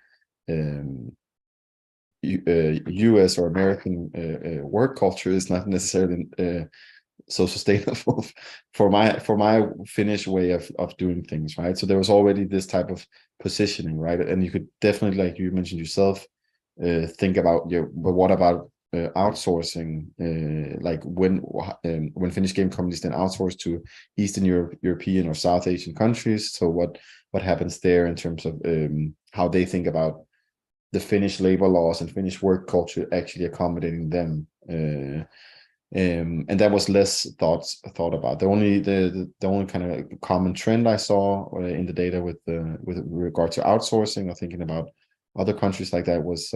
[SPEAKER 5] US or American work culture is not necessarily so sustainable for my Finnish way of doing things, right? So there was already this type of positioning, right? And you could definitely, like you mentioned yourself, think about, but what about outsourcing? Like when Finnish game companies then outsource to Eastern European or South Asian countries, so what happens there in terms of how they think about the Finnish labor laws and Finnish work culture actually accommodating them? And that was less thought about. The only kind of common trend I saw in the data with regard to outsourcing or thinking about other countries like that was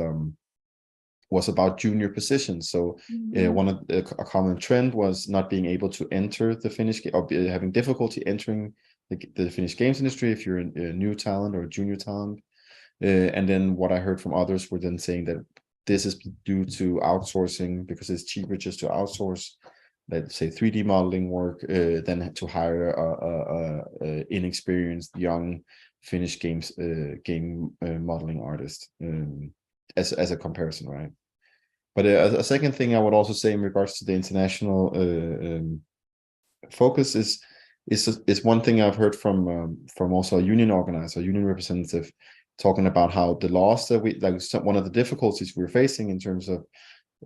[SPEAKER 5] about junior positions. So one of a common trend was not being able to enter the Finnish, or having difficulty entering the Finnish games industry if you're a new talent or a junior talent. And then what I heard from others were then saying that this is due to outsourcing, because it's cheaper just to outsource, let's say, 3D modeling work than to hire a inexperienced young Finnish game modeling artist, as a comparison, right? But a second thing I would also say in regards to the international focus is one thing I've heard from also a union organizer, a union representative, talking about how the laws that one of the difficulties we're facing in terms of,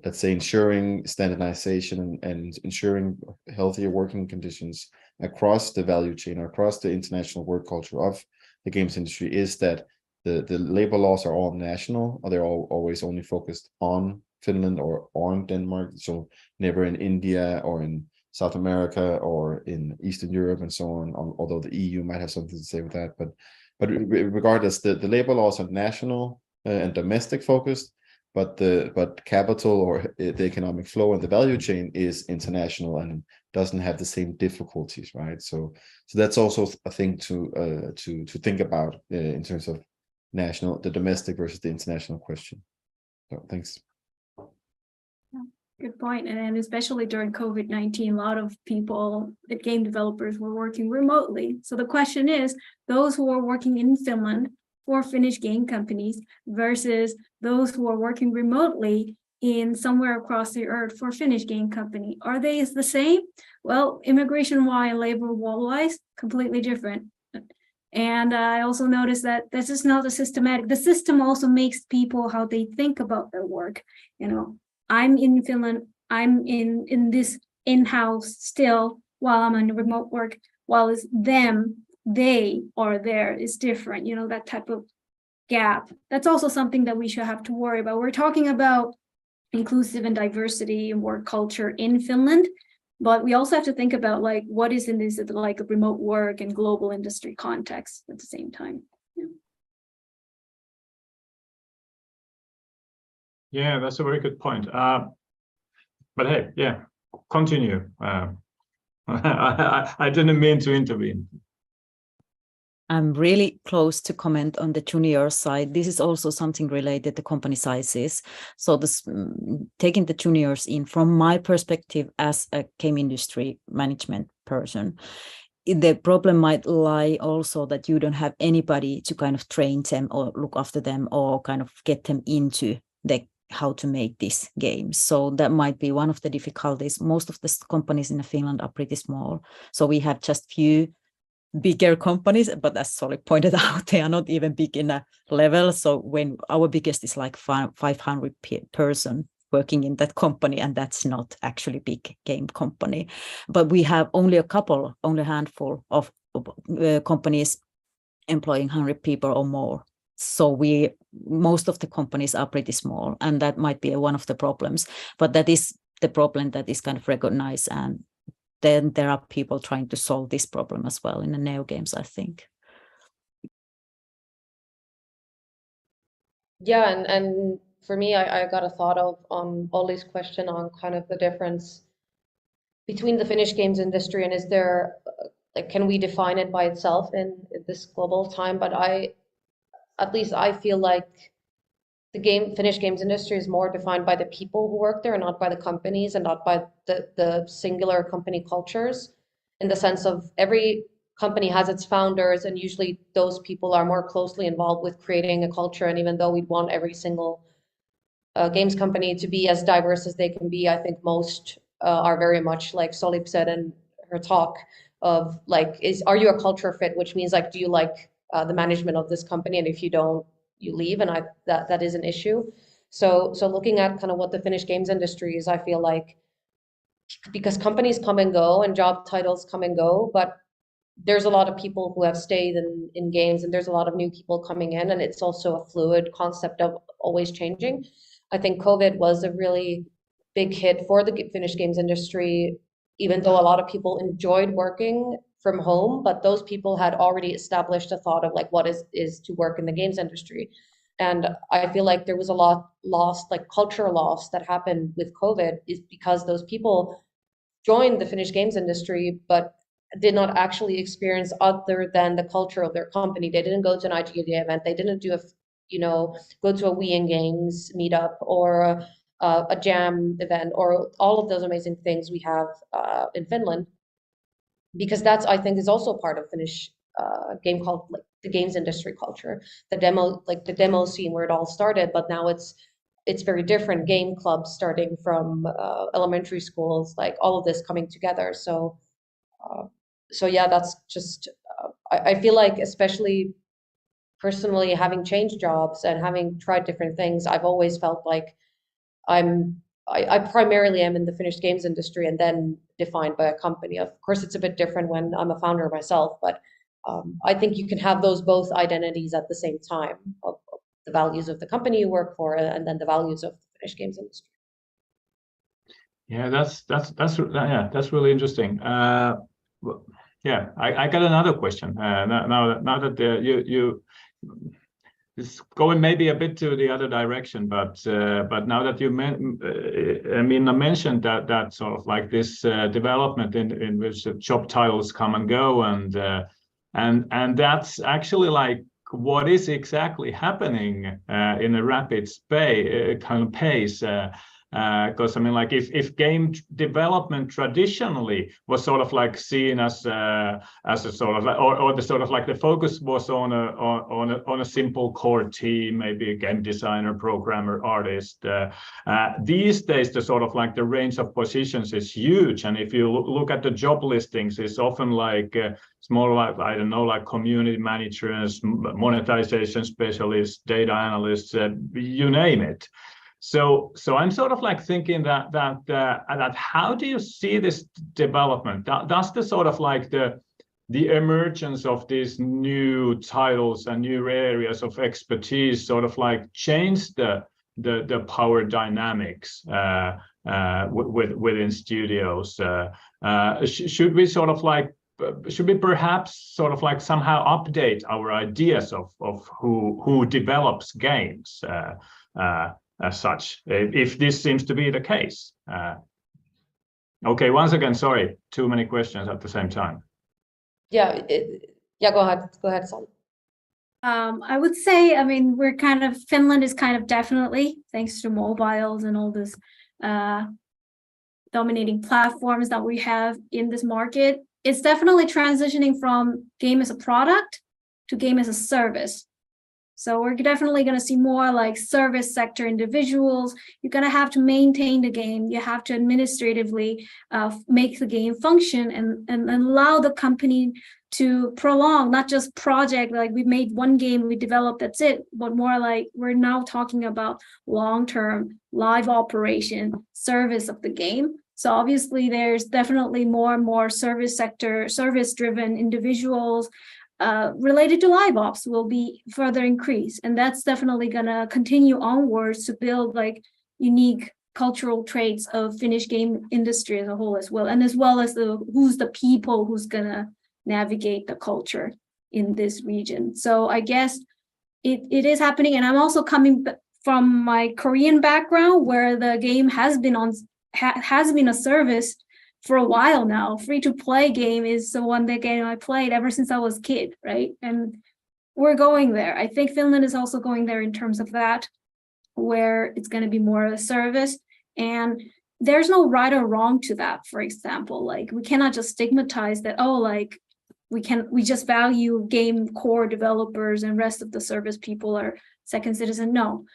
[SPEAKER 5] let's say, ensuring standardization and ensuring healthier working conditions across the value chain or across the international work culture of the games industry is that the labor laws are all national, or they're always only focused on Finland or on Denmark, so never in India or in South America or in Eastern Europe and so on, although the EU might have something to say with that. But regardless, the labor laws are national and domestic focused, but capital or the economic flow and the value chain is international and doesn't have the same difficulties, right? So that's also a thing to think about in terms of the domestic versus the international question. So thanks.
[SPEAKER 4] Good point. And especially during COVID-19, a lot of people, the game developers, were working remotely. So the question is, those who are working in Finland for Finnish game companies versus those who are working remotely in somewhere across the earth for Finnish game company, are they the same? Well, immigration-wise and labor law-wise, completely different. And I also noticed that this is not a systematic. The system also makes people how they think about their work. You know, I'm in Finland, I'm in this in-house still while I'm on remote work, while it's them, they are there is different, you know, that type of gap. That's also something that we should have to worry about. We're talking about inclusive and diversity and work culture in Finland, but we also have to think about like what is in this like a remote work and global industry context at the same time.
[SPEAKER 1] Yeah, that's a very good point. But hey, yeah, continue. I didn't mean to intervene.
[SPEAKER 2] I'm really close to comment on the junior side. This is also something related to company sizes. So this, taking the juniors in, from my perspective as a game industry management person, the problem might lie also that you don't have anybody to kind of train them or look after them or kind of get them into how to make this game. So that might be one of the difficulties. Most of the companies in Finland are pretty small. So we have just few bigger companies, but as Solip pointed out, they are not even big in a level. So when our biggest is like 500 person working in that company, and that's not actually big game company. But we have only a handful of companies employing 100 people or more. So most of the companies are pretty small, and that might be one of the problems. But that is the problem that is kind of recognized and then there are people trying to solve this problem as well in the neo games, I think.
[SPEAKER 3] Yeah, and for me, I got a thought of on Olli's question on kind of the difference between the Finnish games industry, and is there like, can we define it by itself in this global time? But at least I feel like the Finnish games industry is more defined by the people who work there, and not by the companies, and not by the singular company cultures, in the sense of every company has its founders, and usually those people are more closely involved with creating a culture. And even though we'd want every single games company to be as diverse as they can be, I think most are very much like Solip said in her talk of like, are you a culture fit, which means like, do you like the management of this company, and if you don't, you leave. And that is an issue. So looking at kind of what the Finnish games industry is, I feel like, because companies come and go and job titles come and go, but there's a lot of people who have stayed in games, and there's a lot of new people coming in, and it's also a fluid concept of always changing. I think COVID was a really big hit for the Finnish games industry, even though a lot of people enjoyed working from home, but those people had already established a thought of like what is to work in the games industry. And I feel like there was a lot lost, like culture loss that happened with COVID, is because those people joined the Finnish games industry, but did not actually experience other than the culture of their company. They didn't go to an IGDA event. They didn't do go to a We in Games meetup, or a jam event, or all of those amazing things we have in Finland, because that's, I think, is also part of Finnish GameCult, like the games industry culture, the demo scene where it all started. But now it's very different. Game clubs starting from elementary schools, like all of this coming together. So yeah, that's just I feel like, especially personally, having changed jobs and having tried different things, I've always felt like I primarily am in the Finnish games industry, and then defined by a company. Of course, it's a bit different when I'm a founder myself, but I think you can have those both identities at the same time, of the values of the company you work for, and then the values of the Finnish games industry.
[SPEAKER 1] Yeah, that's really interesting. Yeah, I got another question. Now that you it's going maybe a bit to the other direction, but now that Minna mentioned that sort of like this development in which the job titles come and go, and that's actually like what is exactly happening in a rapid kind of pace. Because I mean, like if game development traditionally was sort of like seen as a sort of, or the sort of like the focus was on a simple core team, maybe a game designer, programmer, artist. These days, the sort of like the range of positions is huge, and if you look at the job listings, it's often like it's more like, I don't know, like community managers, monetization specialists, data analysts, you name it. So I'm sort of like thinking that how do you see this development? Does the sort of like the emergence of these new titles and new areas of expertise sort of like change the power dynamics within studios? Should we perhaps sort of like somehow update our ideas of who develops games? As such, if this seems to be the case. Okay, once again, sorry, too many questions at the same time.
[SPEAKER 3] Yeah, go ahead, Solip.
[SPEAKER 4] I would say, I mean, Finland is kind of definitely, thanks to mobiles and all this dominating platforms that we have in this market, it's definitely transitioning from game as a product to game as a service. So we're definitely going to see more like service sector individuals. You're going to have to maintain the game. You have to administratively make the game function and allow the company to prolong, not just project, like we made one game, we developed, that's it, but more like we're now talking about long-term live operation service of the game. So obviously there's definitely more and more service sector, service-driven individuals related to live ops will be further increased. And that's definitely going to continue onwards to build like unique cultural traits of Finnish game industry as a whole as well, and as well as who's the people who's gonna navigate the culture in this region. So I guess it is happening, and I'm also coming from my Korean background, where the game has been a service for a while now. Free-to-play game is the one that game I played ever since I was a kid, right? And we're going there. I think Finland is also going there in terms of that, where it's going to be more of a service. And there's no right or wrong to that, for example. Like, we cannot just stigmatize that, oh, like, we just value game core developers and rest of the service people are second citizen. No,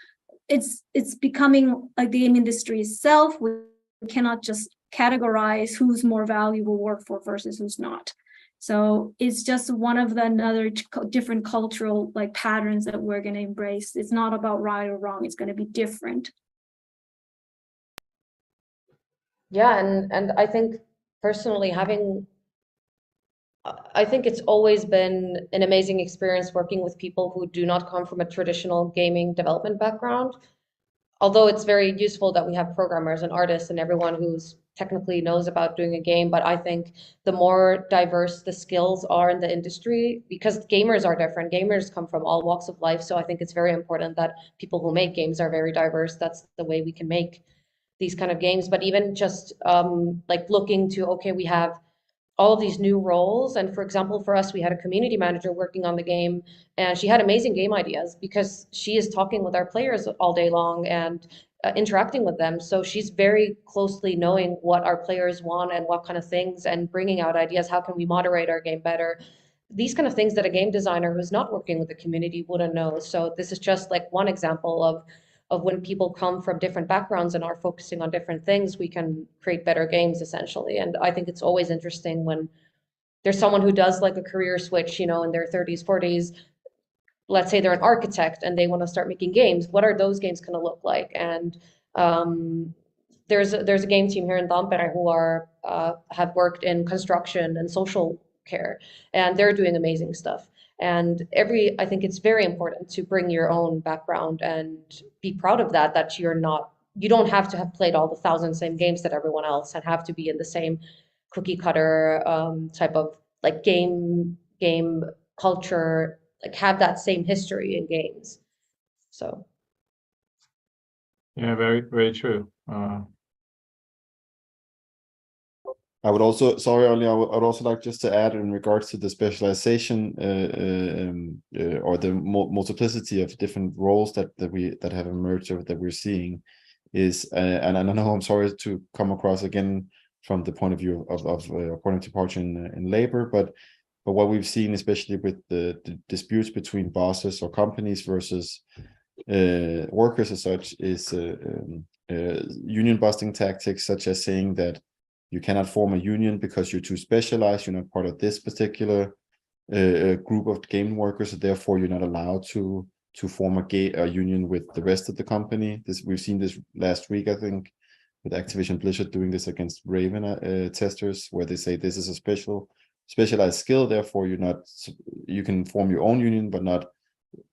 [SPEAKER 4] it's becoming like the game industry itself. We cannot just categorize who's more valuable work for versus who's not. So it's just one of the another different cultural like patterns that we're going to embrace. It's not about right or wrong. It's going to be different.
[SPEAKER 3] Yeah, and I think personally I think it's always been an amazing experience working with people who do not come from a traditional gaming development background. Although it's very useful that we have programmers and artists and everyone who's technically knows about doing a game, but I think the more diverse the skills are in the industry, because gamers are different, gamers come from all walks of life, so I think it's very important that people who make games are very diverse. That's the way we can make these kind of games. But even just like looking to, okay, we have all of these new roles. And for example, for us, we had a community manager working on the game, and she had amazing game ideas because she is talking with our players all day long and interacting with them. So she's very closely knowing what our players want and what kind of things, and bringing out ideas. How can we moderate our game better? These kind of things that a game designer who's not working with the community wouldn't know. So this is just like one example of when people come from different backgrounds and are focusing on different things, we can create better games essentially. And I think it's always interesting when there's someone who does like a career switch, you know, in their 30s, 40s, let's say they're an architect and they want to start making games. What are those games going to look like? And there's a game team here in Tampere who are have worked in construction and social care, and they're doing amazing stuff. And I think it's very important to bring your own background and be proud of that you don't have to have played all the 1,000 same games that everyone else and have to be in the same cookie cutter type of like game culture, like have that same history in games. So.
[SPEAKER 1] Yeah, very, very true.
[SPEAKER 5] I would also, sorry, Olli, I would also like just to add in regards to the specialization or the multiplicity of different roles that have emerged or that we're seeing is, and I know I'm sorry to come across again from the point of view of according to departure in labor, but what we've seen, especially with the disputes between bosses or companies versus workers as such, is union busting tactics, such as saying that you cannot form a union because you're too specialized, you're not part of this particular group of game workers, so therefore you're not allowed to form a union with the rest of the company. We've seen this last week, I think, with Activision Blizzard doing this against Raven testers, where they say this is a specialized skill, therefore you can form your own union, but not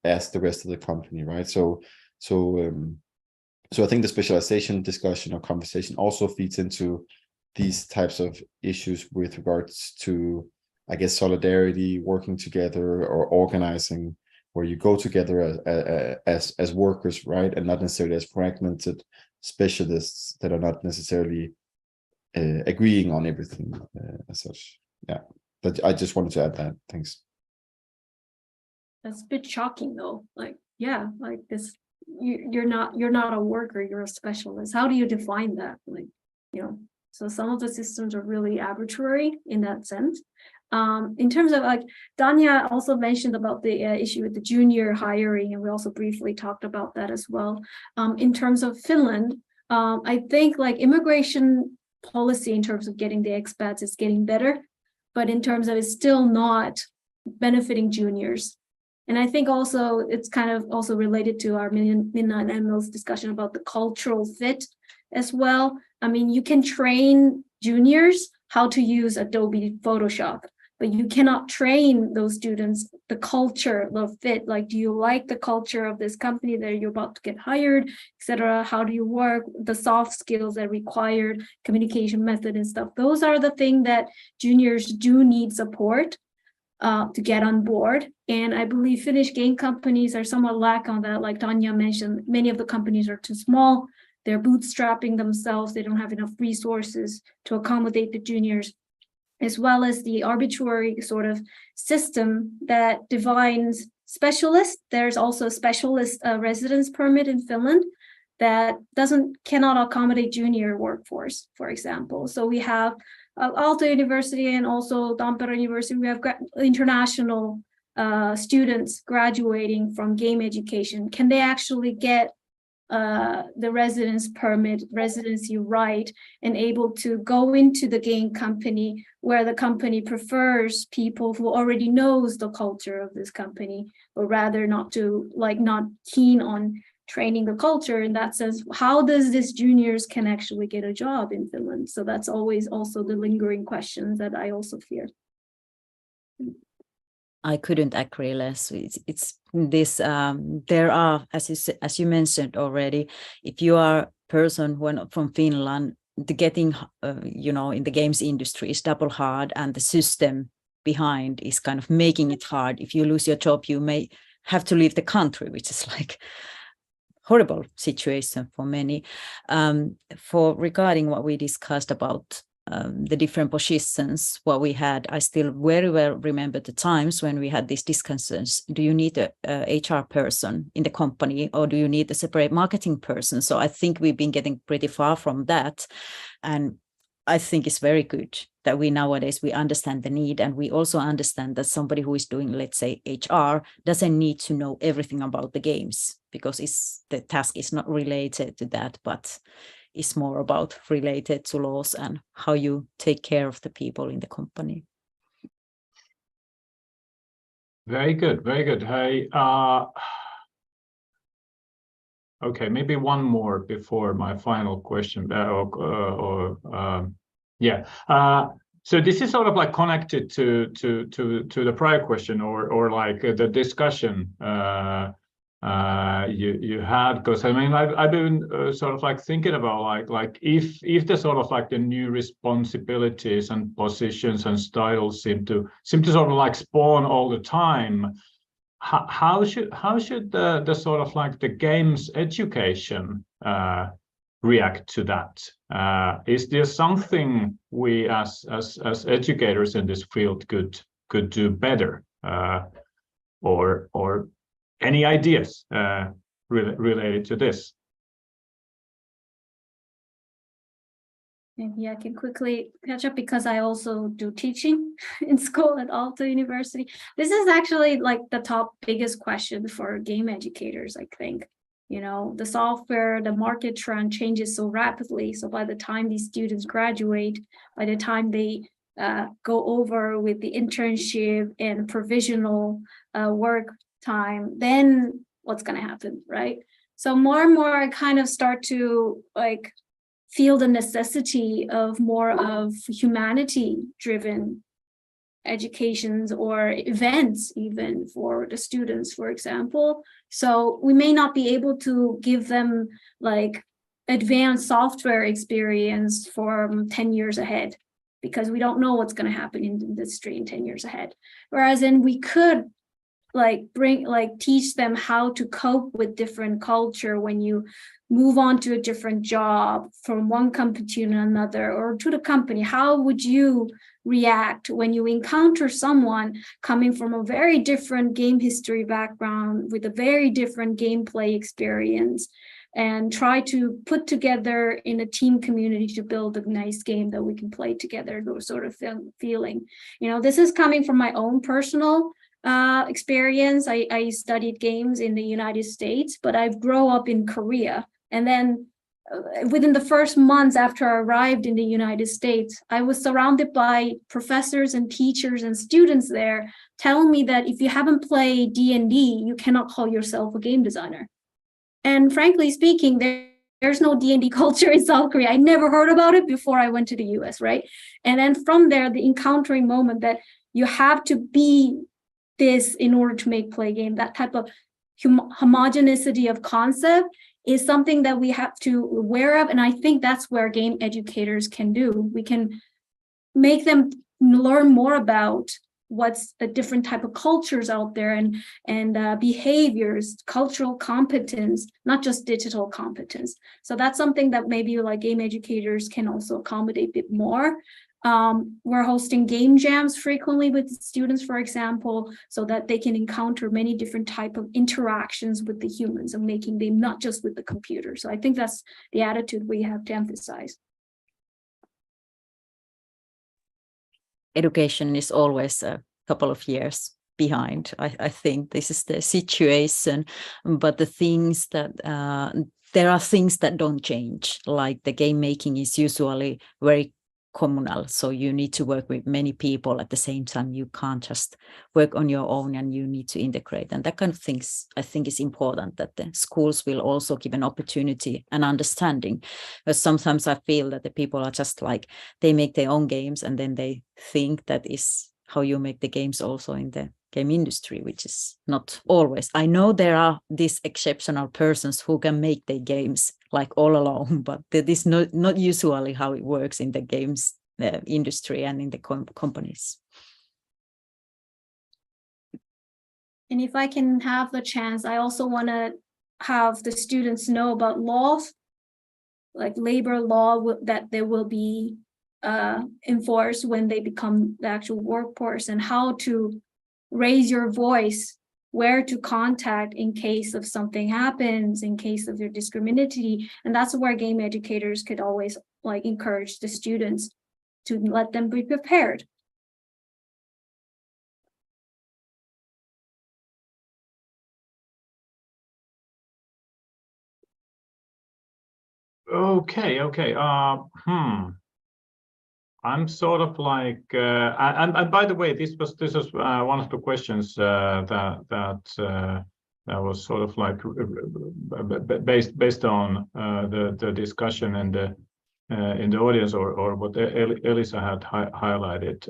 [SPEAKER 5] as the rest of the company, right? So I think the specialization discussion or conversation also feeds into these types of issues with regards to, I guess, solidarity, working together, or organizing, where you go together as workers, right, and not necessarily as fragmented specialists that are not necessarily agreeing on everything as such. Yeah, but I just wanted to add that. Thanks.
[SPEAKER 4] That's a bit shocking, though. Like, yeah, like this, you're not a worker, you're a specialist. How do you define that? Like, you know. So some of the systems are really arbitrary in that sense. In terms of, like, Taina also mentioned about the issue with the junior hiring, and we also briefly talked about that as well. In terms of Finland, I think like immigration policy in terms of getting the expats is getting better, but in terms of it's still not benefiting juniors. And I think also it's kind of also related to our Minna and Emil's discussion about the cultural fit as well. I mean, you can train juniors how to use Adobe Photoshop, but you cannot train those students the culture, the fit. Like, do you like the culture of this company that you're about to get hired, etc.? How do you work? The soft skills that are required, communication method and stuff. Those are the things that juniors do need support to get on board. And I believe Finnish game companies are somewhat lack on that. Like Taina mentioned, many of the companies are too small. They're bootstrapping themselves. They don't have enough resources to accommodate the juniors, as well as the arbitrary sort of system that defines specialists. There's also a specialist residence permit in Finland that cannot accommodate junior workforce, for example. So we have Aalto University and also Tampere University, we have international students graduating from game education. Can they actually get the residence permit, residency right, and able to go into the game company where the company prefers people who already knows the culture of this company, or rather not keen on training the culture in that sense? How does this juniors can actually get a job in Finland? So that's always also the lingering questions that I also fear.
[SPEAKER 2] I couldn't agree less. It's this. There are, as you mentioned already, if you are a person who are not from Finland, the getting, in the games industry is double hard, and the system behind is kind of making it hard. If you lose your job, you may have to leave the country, which is like horrible situation for many. For regarding what we discussed about the different positions, what we had, I still very well remember the times when we had these discussions. Do you need a HR person in the company, or do you need a separate marketing person? So I think we've been getting pretty far from that. And I think it's very good that we nowadays, we understand the need, and we also understand that somebody who is doing, let's say, HR doesn't need to know everything about the games, because the task is not related to that, but is more about related to laws and how you take care of the people in the company.
[SPEAKER 1] Very good, very good. Hey, okay, maybe one more before my final question. So this is sort of like connected to the prior question, or like the discussion you had, because I mean I've been sort of like thinking about like if the sort of like the new responsibilities and positions and styles seem to sort of like spawn all the time, how should the sort of like the games education react to that? Is there something we as educators in this field could do better, or any ideas related to this?
[SPEAKER 4] Maybe I can quickly catch up, because I also do teaching in school at Aalto University. This is actually like the biggest question for game educators, I think. The software, the market trend changes so rapidly. So by the time these students graduate, by the time they go over with the internship and provisional work time, then what's going to happen, right? So more and more I kind of start to like feel the necessity of more of humanity driven educations or events, even for the students, for example. So we may not be able to give them like advanced software experience for 10 years ahead, because we don't know what's going to happen in the industry in 10 years ahead. Whereas then we could teach them how to cope with different culture when you move on to a different job from one company to another, or to the company. How would you react when you encounter someone coming from a very different game history background with a very different gameplay experience, and try to put together in a team community to build a nice game that we can play together, those sort of feeling. This is coming from my own personal experience. I studied games in the United States, but I've grown up in Korea. And then within the first months after I arrived in the United States, I was surrounded by professors and teachers and students there telling me that if you haven't played D&D, you cannot call yourself a game designer. And frankly speaking, there's no D&D culture in South Korea. I never heard about it before I went to the US, right? And then from there, the encountering moment that you have to be this in order to make play game. That type of homogeneity of concept is something that we have to be aware of. And I think that's where game educators can do. We can make them learn more about what's a different type of cultures out there and behaviors, cultural competence, not just digital competence. So that's something that maybe like game educators can also accommodate a bit more. We're hosting game jams frequently with students, for example, so that they can encounter many different type of interactions with the humans and making them not just with the computer. So I think that's the attitude we have to emphasize.
[SPEAKER 2] Education is always a couple of years behind. I think this is the situation, but the things that there are things that don't change, like the game making is usually very communal, so you need to work with many people at the same time. You can't just work on your own, and you need to integrate, and that kind of things I think is important, that the schools will also give an opportunity and understanding. Because sometimes I feel that the people are just like, they make their own games and then they think that is how you make the games also in the game industry, which is not always. I know there are these exceptional persons who can make their games like all alone, but that is not usually how it works in the games industry and in the companies.
[SPEAKER 4] And if I can have the chance, I also want to have the students know about laws, like labor law, that they will be enforced when they become the actual workforce, and how to raise your voice, where to contact in case of something happens, in case of your discriminatory. And that's where game educators could always like encourage the students to let them be prepared.
[SPEAKER 1] Okay. I'm sort of like, and by the way, this is one of the questions that was sort of like based on the discussion in the audience, or what Elisa had highlighted.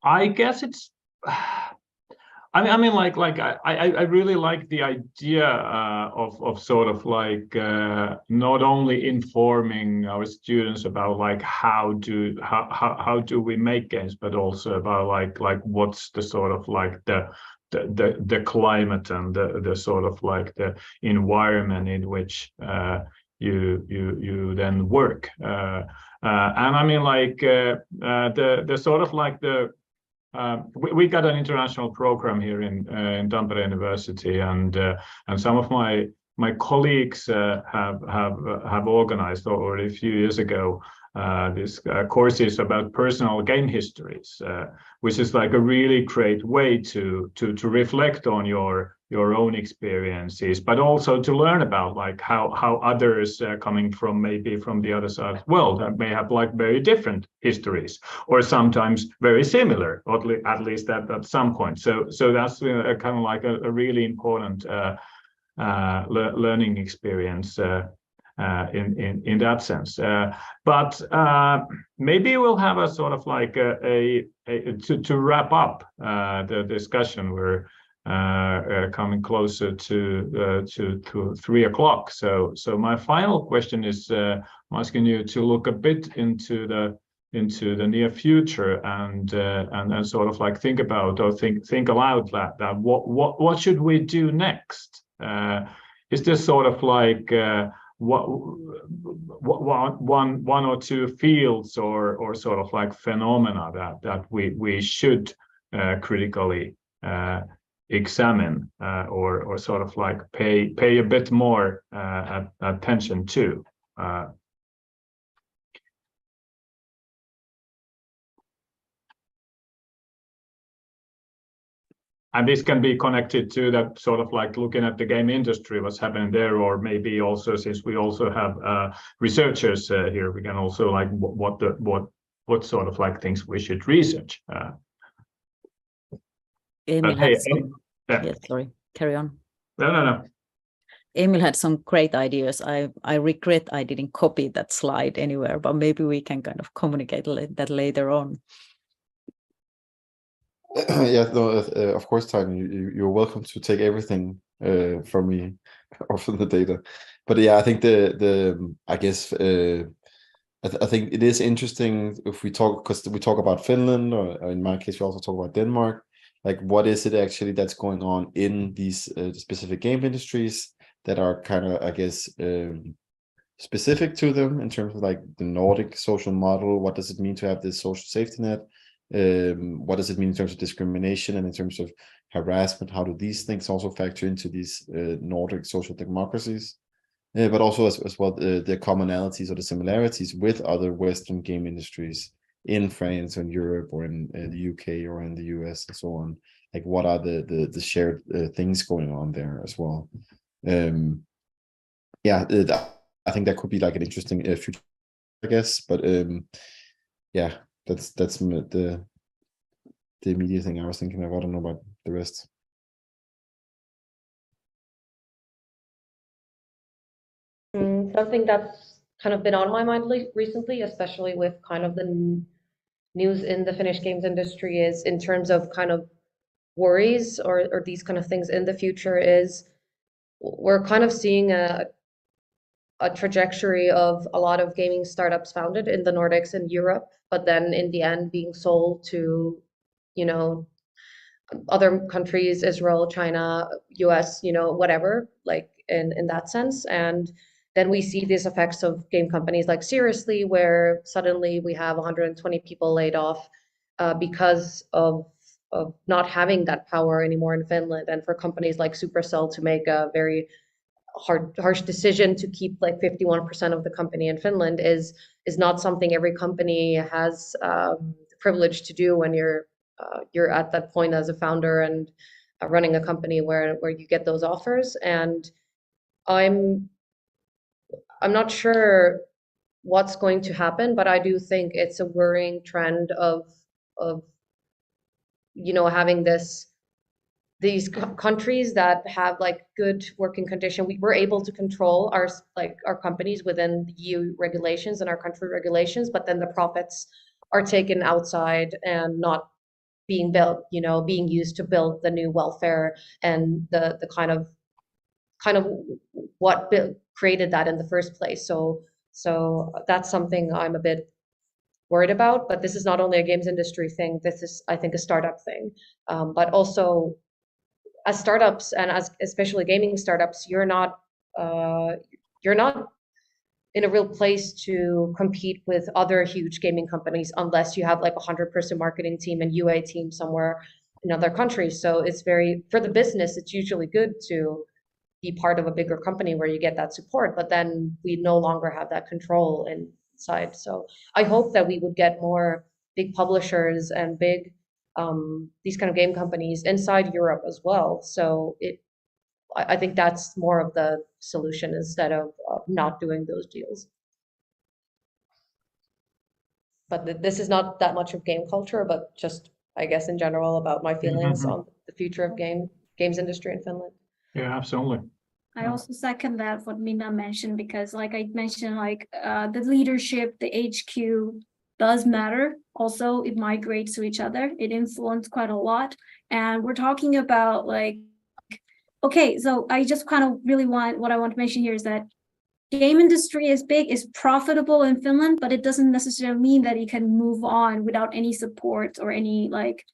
[SPEAKER 1] I guess it's. I mean, like I really like the idea of sort of like not only informing our students about like how do we make games, but also about like what's the sort of like the climate and the sort of like the environment in which you then work. And I mean, like the sort of like the. We got an international program here in Tampere University, and some of my colleagues have organized already a few years ago these courses about personal game histories, which is like a really great way to reflect on your own experiences, but also to learn about like how others coming from maybe from the other side as well that may have like very different histories, or sometimes very similar, at least at some point. So that's kind of like a really important learning experience in that sense. But maybe we'll have a sort of like to wrap up the discussion. We're coming closer to 3 o'clock. So my final question is asking you to look a bit into the near future and sort of like think about, or think aloud that what should we do next? Is this sort of like one or two fields or sort of like phenomena that we should critically examine or sort of like pay a bit more attention to? And this can be connected to that sort of like looking at the game industry, what's happening there, or maybe also, since we also have researchers here, we can also like what sort of like things we should research.
[SPEAKER 2] Emil
[SPEAKER 1] hey,
[SPEAKER 2] yeah, sorry, carry on.
[SPEAKER 1] No.
[SPEAKER 2] Emil had some great ideas. I regret I didn't copy that slide anywhere, but maybe we can kind of communicate that later on.
[SPEAKER 5] Yeah, no, of course, Taina, you're welcome to take everything from me or from the data. But yeah, I think I guess I think it is interesting if we talk, because we talk about Finland, or in my case, we also talk about Denmark. Like, what is it actually that's going on in these specific game industries that are kind of, I guess, specific to them in terms of like the Nordic social model? What does it mean to have this social safety net? What does it mean in terms of discrimination and in terms of harassment? How do these things also factor into these Nordic social democracies? But also as well the commonalities or the similarities with other Western game industries in France and Europe, or in the UK or in the US and so on. Like, what are the shared things going on there as well? Yeah, I think that could be like an interesting future, I guess. But yeah, that's the immediate thing I was thinking of. I don't know about the rest.
[SPEAKER 3] Something that's kind of been on my mind recently, especially with kind of the news in the Finnish games industry, is in terms of kind of worries or these kind of things in the future, is we're kind of seeing a trajectory of a lot of gaming startups founded in the Nordics and Europe, but then in the end being sold to, you know, other countries, Israel, China, US, you know, whatever, like in that sense. And then we see these effects of game companies like Seriously, where suddenly we have 120 people laid off because of not having that power anymore in Finland. And for companies like Supercell to make a very harsh decision to keep like 51% of the company in Finland is not something every company has the privilege to do when you're at that point as a founder and running a company where you get those offers. And I'm not sure what's going to happen, but I do think it's a worrying trend of you know, having these countries that have like good working condition. We're able to control our companies within the EU regulations and our country regulations, but then the profits are taken outside and not being built, you know, being used to build the new welfare and the kind of what created that in the first place. So that's something I'm a bit worried about. But this is not only a games industry thing. This is, I think, a startup thing. But also, as startups, and as especially gaming startups, you're not in a real place to compete with other huge gaming companies unless you have like a 100-person marketing team and UA team somewhere in other countries. So it's very, for the business, it's usually good to be part of a bigger company where you get that support, but then we no longer have that control inside. So I hope that we would get more big publishers and big these kind of game companies inside Europe as well. So I think that's more of the solution instead of not doing those deals. But this is not that much of game culture, but just, I guess, in general about my feelings on the future of games industry in Finland.
[SPEAKER 1] Yeah, absolutely.
[SPEAKER 4] I also second that what Minna mentioned, because like I mentioned, like the leadership, the HQ does matter. Also, it migrates to each other. It influences quite a lot. And we're talking about like, okay, so I just kind of really what I want to mention here is that game industry is big, is profitable in Finland, but it doesn't necessarily mean that it can move on without any support or any like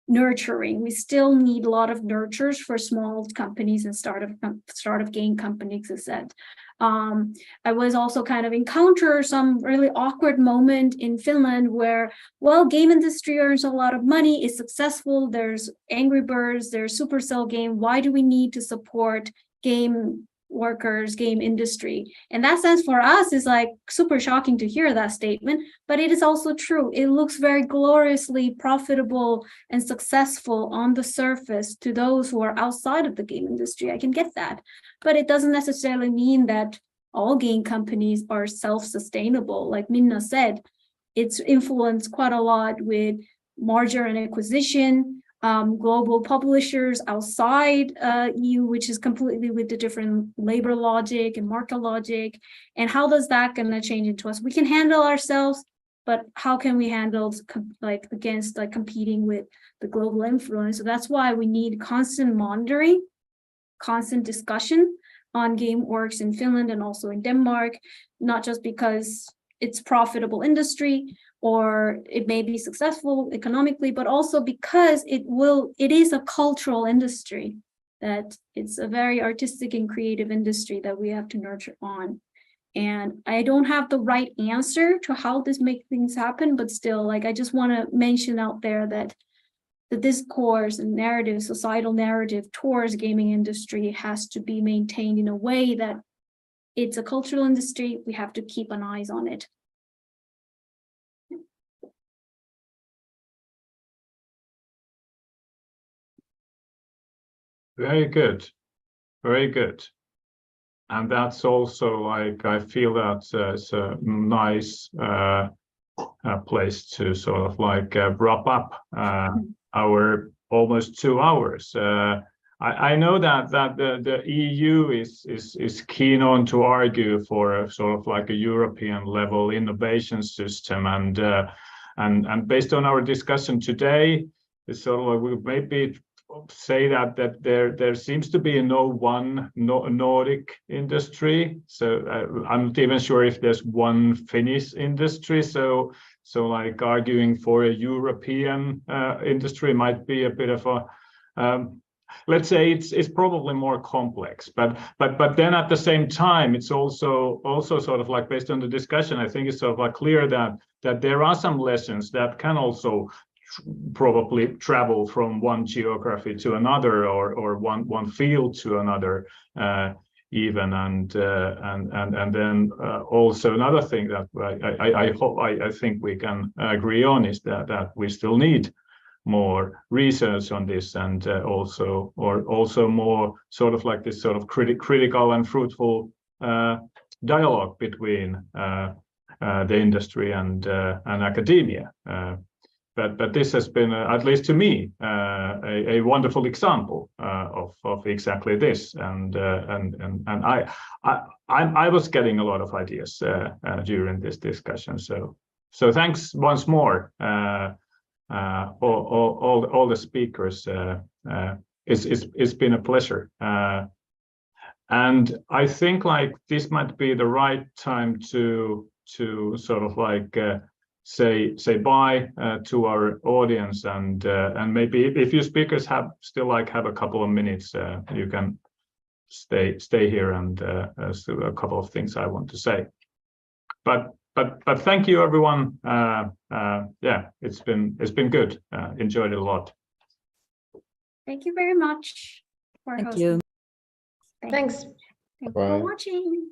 [SPEAKER 4] nurturing. We still need a lot of nurtures for small companies and startup game companies, as said. I was also kind of encounter some really awkward moment in Finland where, well, game industry earns a lot of money, is successful. There's Angry Birds, there's Supercell game. Why do we need to support game workers, game industry? In that sense, for us, is like super shocking to hear that statement, but it is also true. It looks very gloriously profitable and successful on the surface to those who are outside of the game industry. I can get that, but it doesn't necessarily mean that all game companies are self-sustainable. Like Minna said, it's influenced quite a lot with merger and acquisition, global publishers outside EU, which is completely with the different labor logic and market logic. And how does that gonna change into us? We can handle ourselves, but how can we handle against competing with the global influence? So that's why we need constant monitoring, constant discussion on Gameworks in Finland and also in Denmark, not just because it's profitable industry or it may be successful economically, but also because it is a cultural industry, that it's a very artistic and creative industry that we have to nurture on. And I don't have the right answer to how this makes things happen, but still, I just want to mention out there that the discourse and narrative, societal narrative towards gaming industry has to be maintained in a way that it's a cultural industry. We have to keep an eye on it.
[SPEAKER 1] Very good. Very good. And that's also I feel that's it's a nice place to sort of wrap up our almost 2 hours. I know that the EU is keen on to argue for a sort of a European level innovation system, and based on our discussion today, it's sort of we maybe say that there seems to be no Nordic industry. So I'm not even sure if there's one Finnish industry. So arguing for a European industry might be a bit of a let's say it's probably more complex, but then at the same time it's also sort of based on the discussion, I think it's sort of clear that there are some lessons that can also probably travel from one geography to another or one field to another even, and then also another thing that I think we can agree on is that we still need more research on this, and also more sort of this sort of critical and fruitful dialogue between the industry and academia. But this has been, at least to me, a wonderful example of exactly this, and I was getting a lot of ideas during this discussion. So thanks once more, all the speakers. It's been a pleasure, and I think this might be the right time to sort of say bye to our audience, and maybe if you speakers still have a couple of minutes, you can stay here, and so a couple of things I want to say. But thank you everyone. Yeah, it's been good. Enjoyed it a lot.
[SPEAKER 4] Thank you very much for
[SPEAKER 2] Thank
[SPEAKER 4] hosting.
[SPEAKER 2] you.
[SPEAKER 3] Thanks.
[SPEAKER 4] Thank you for watching.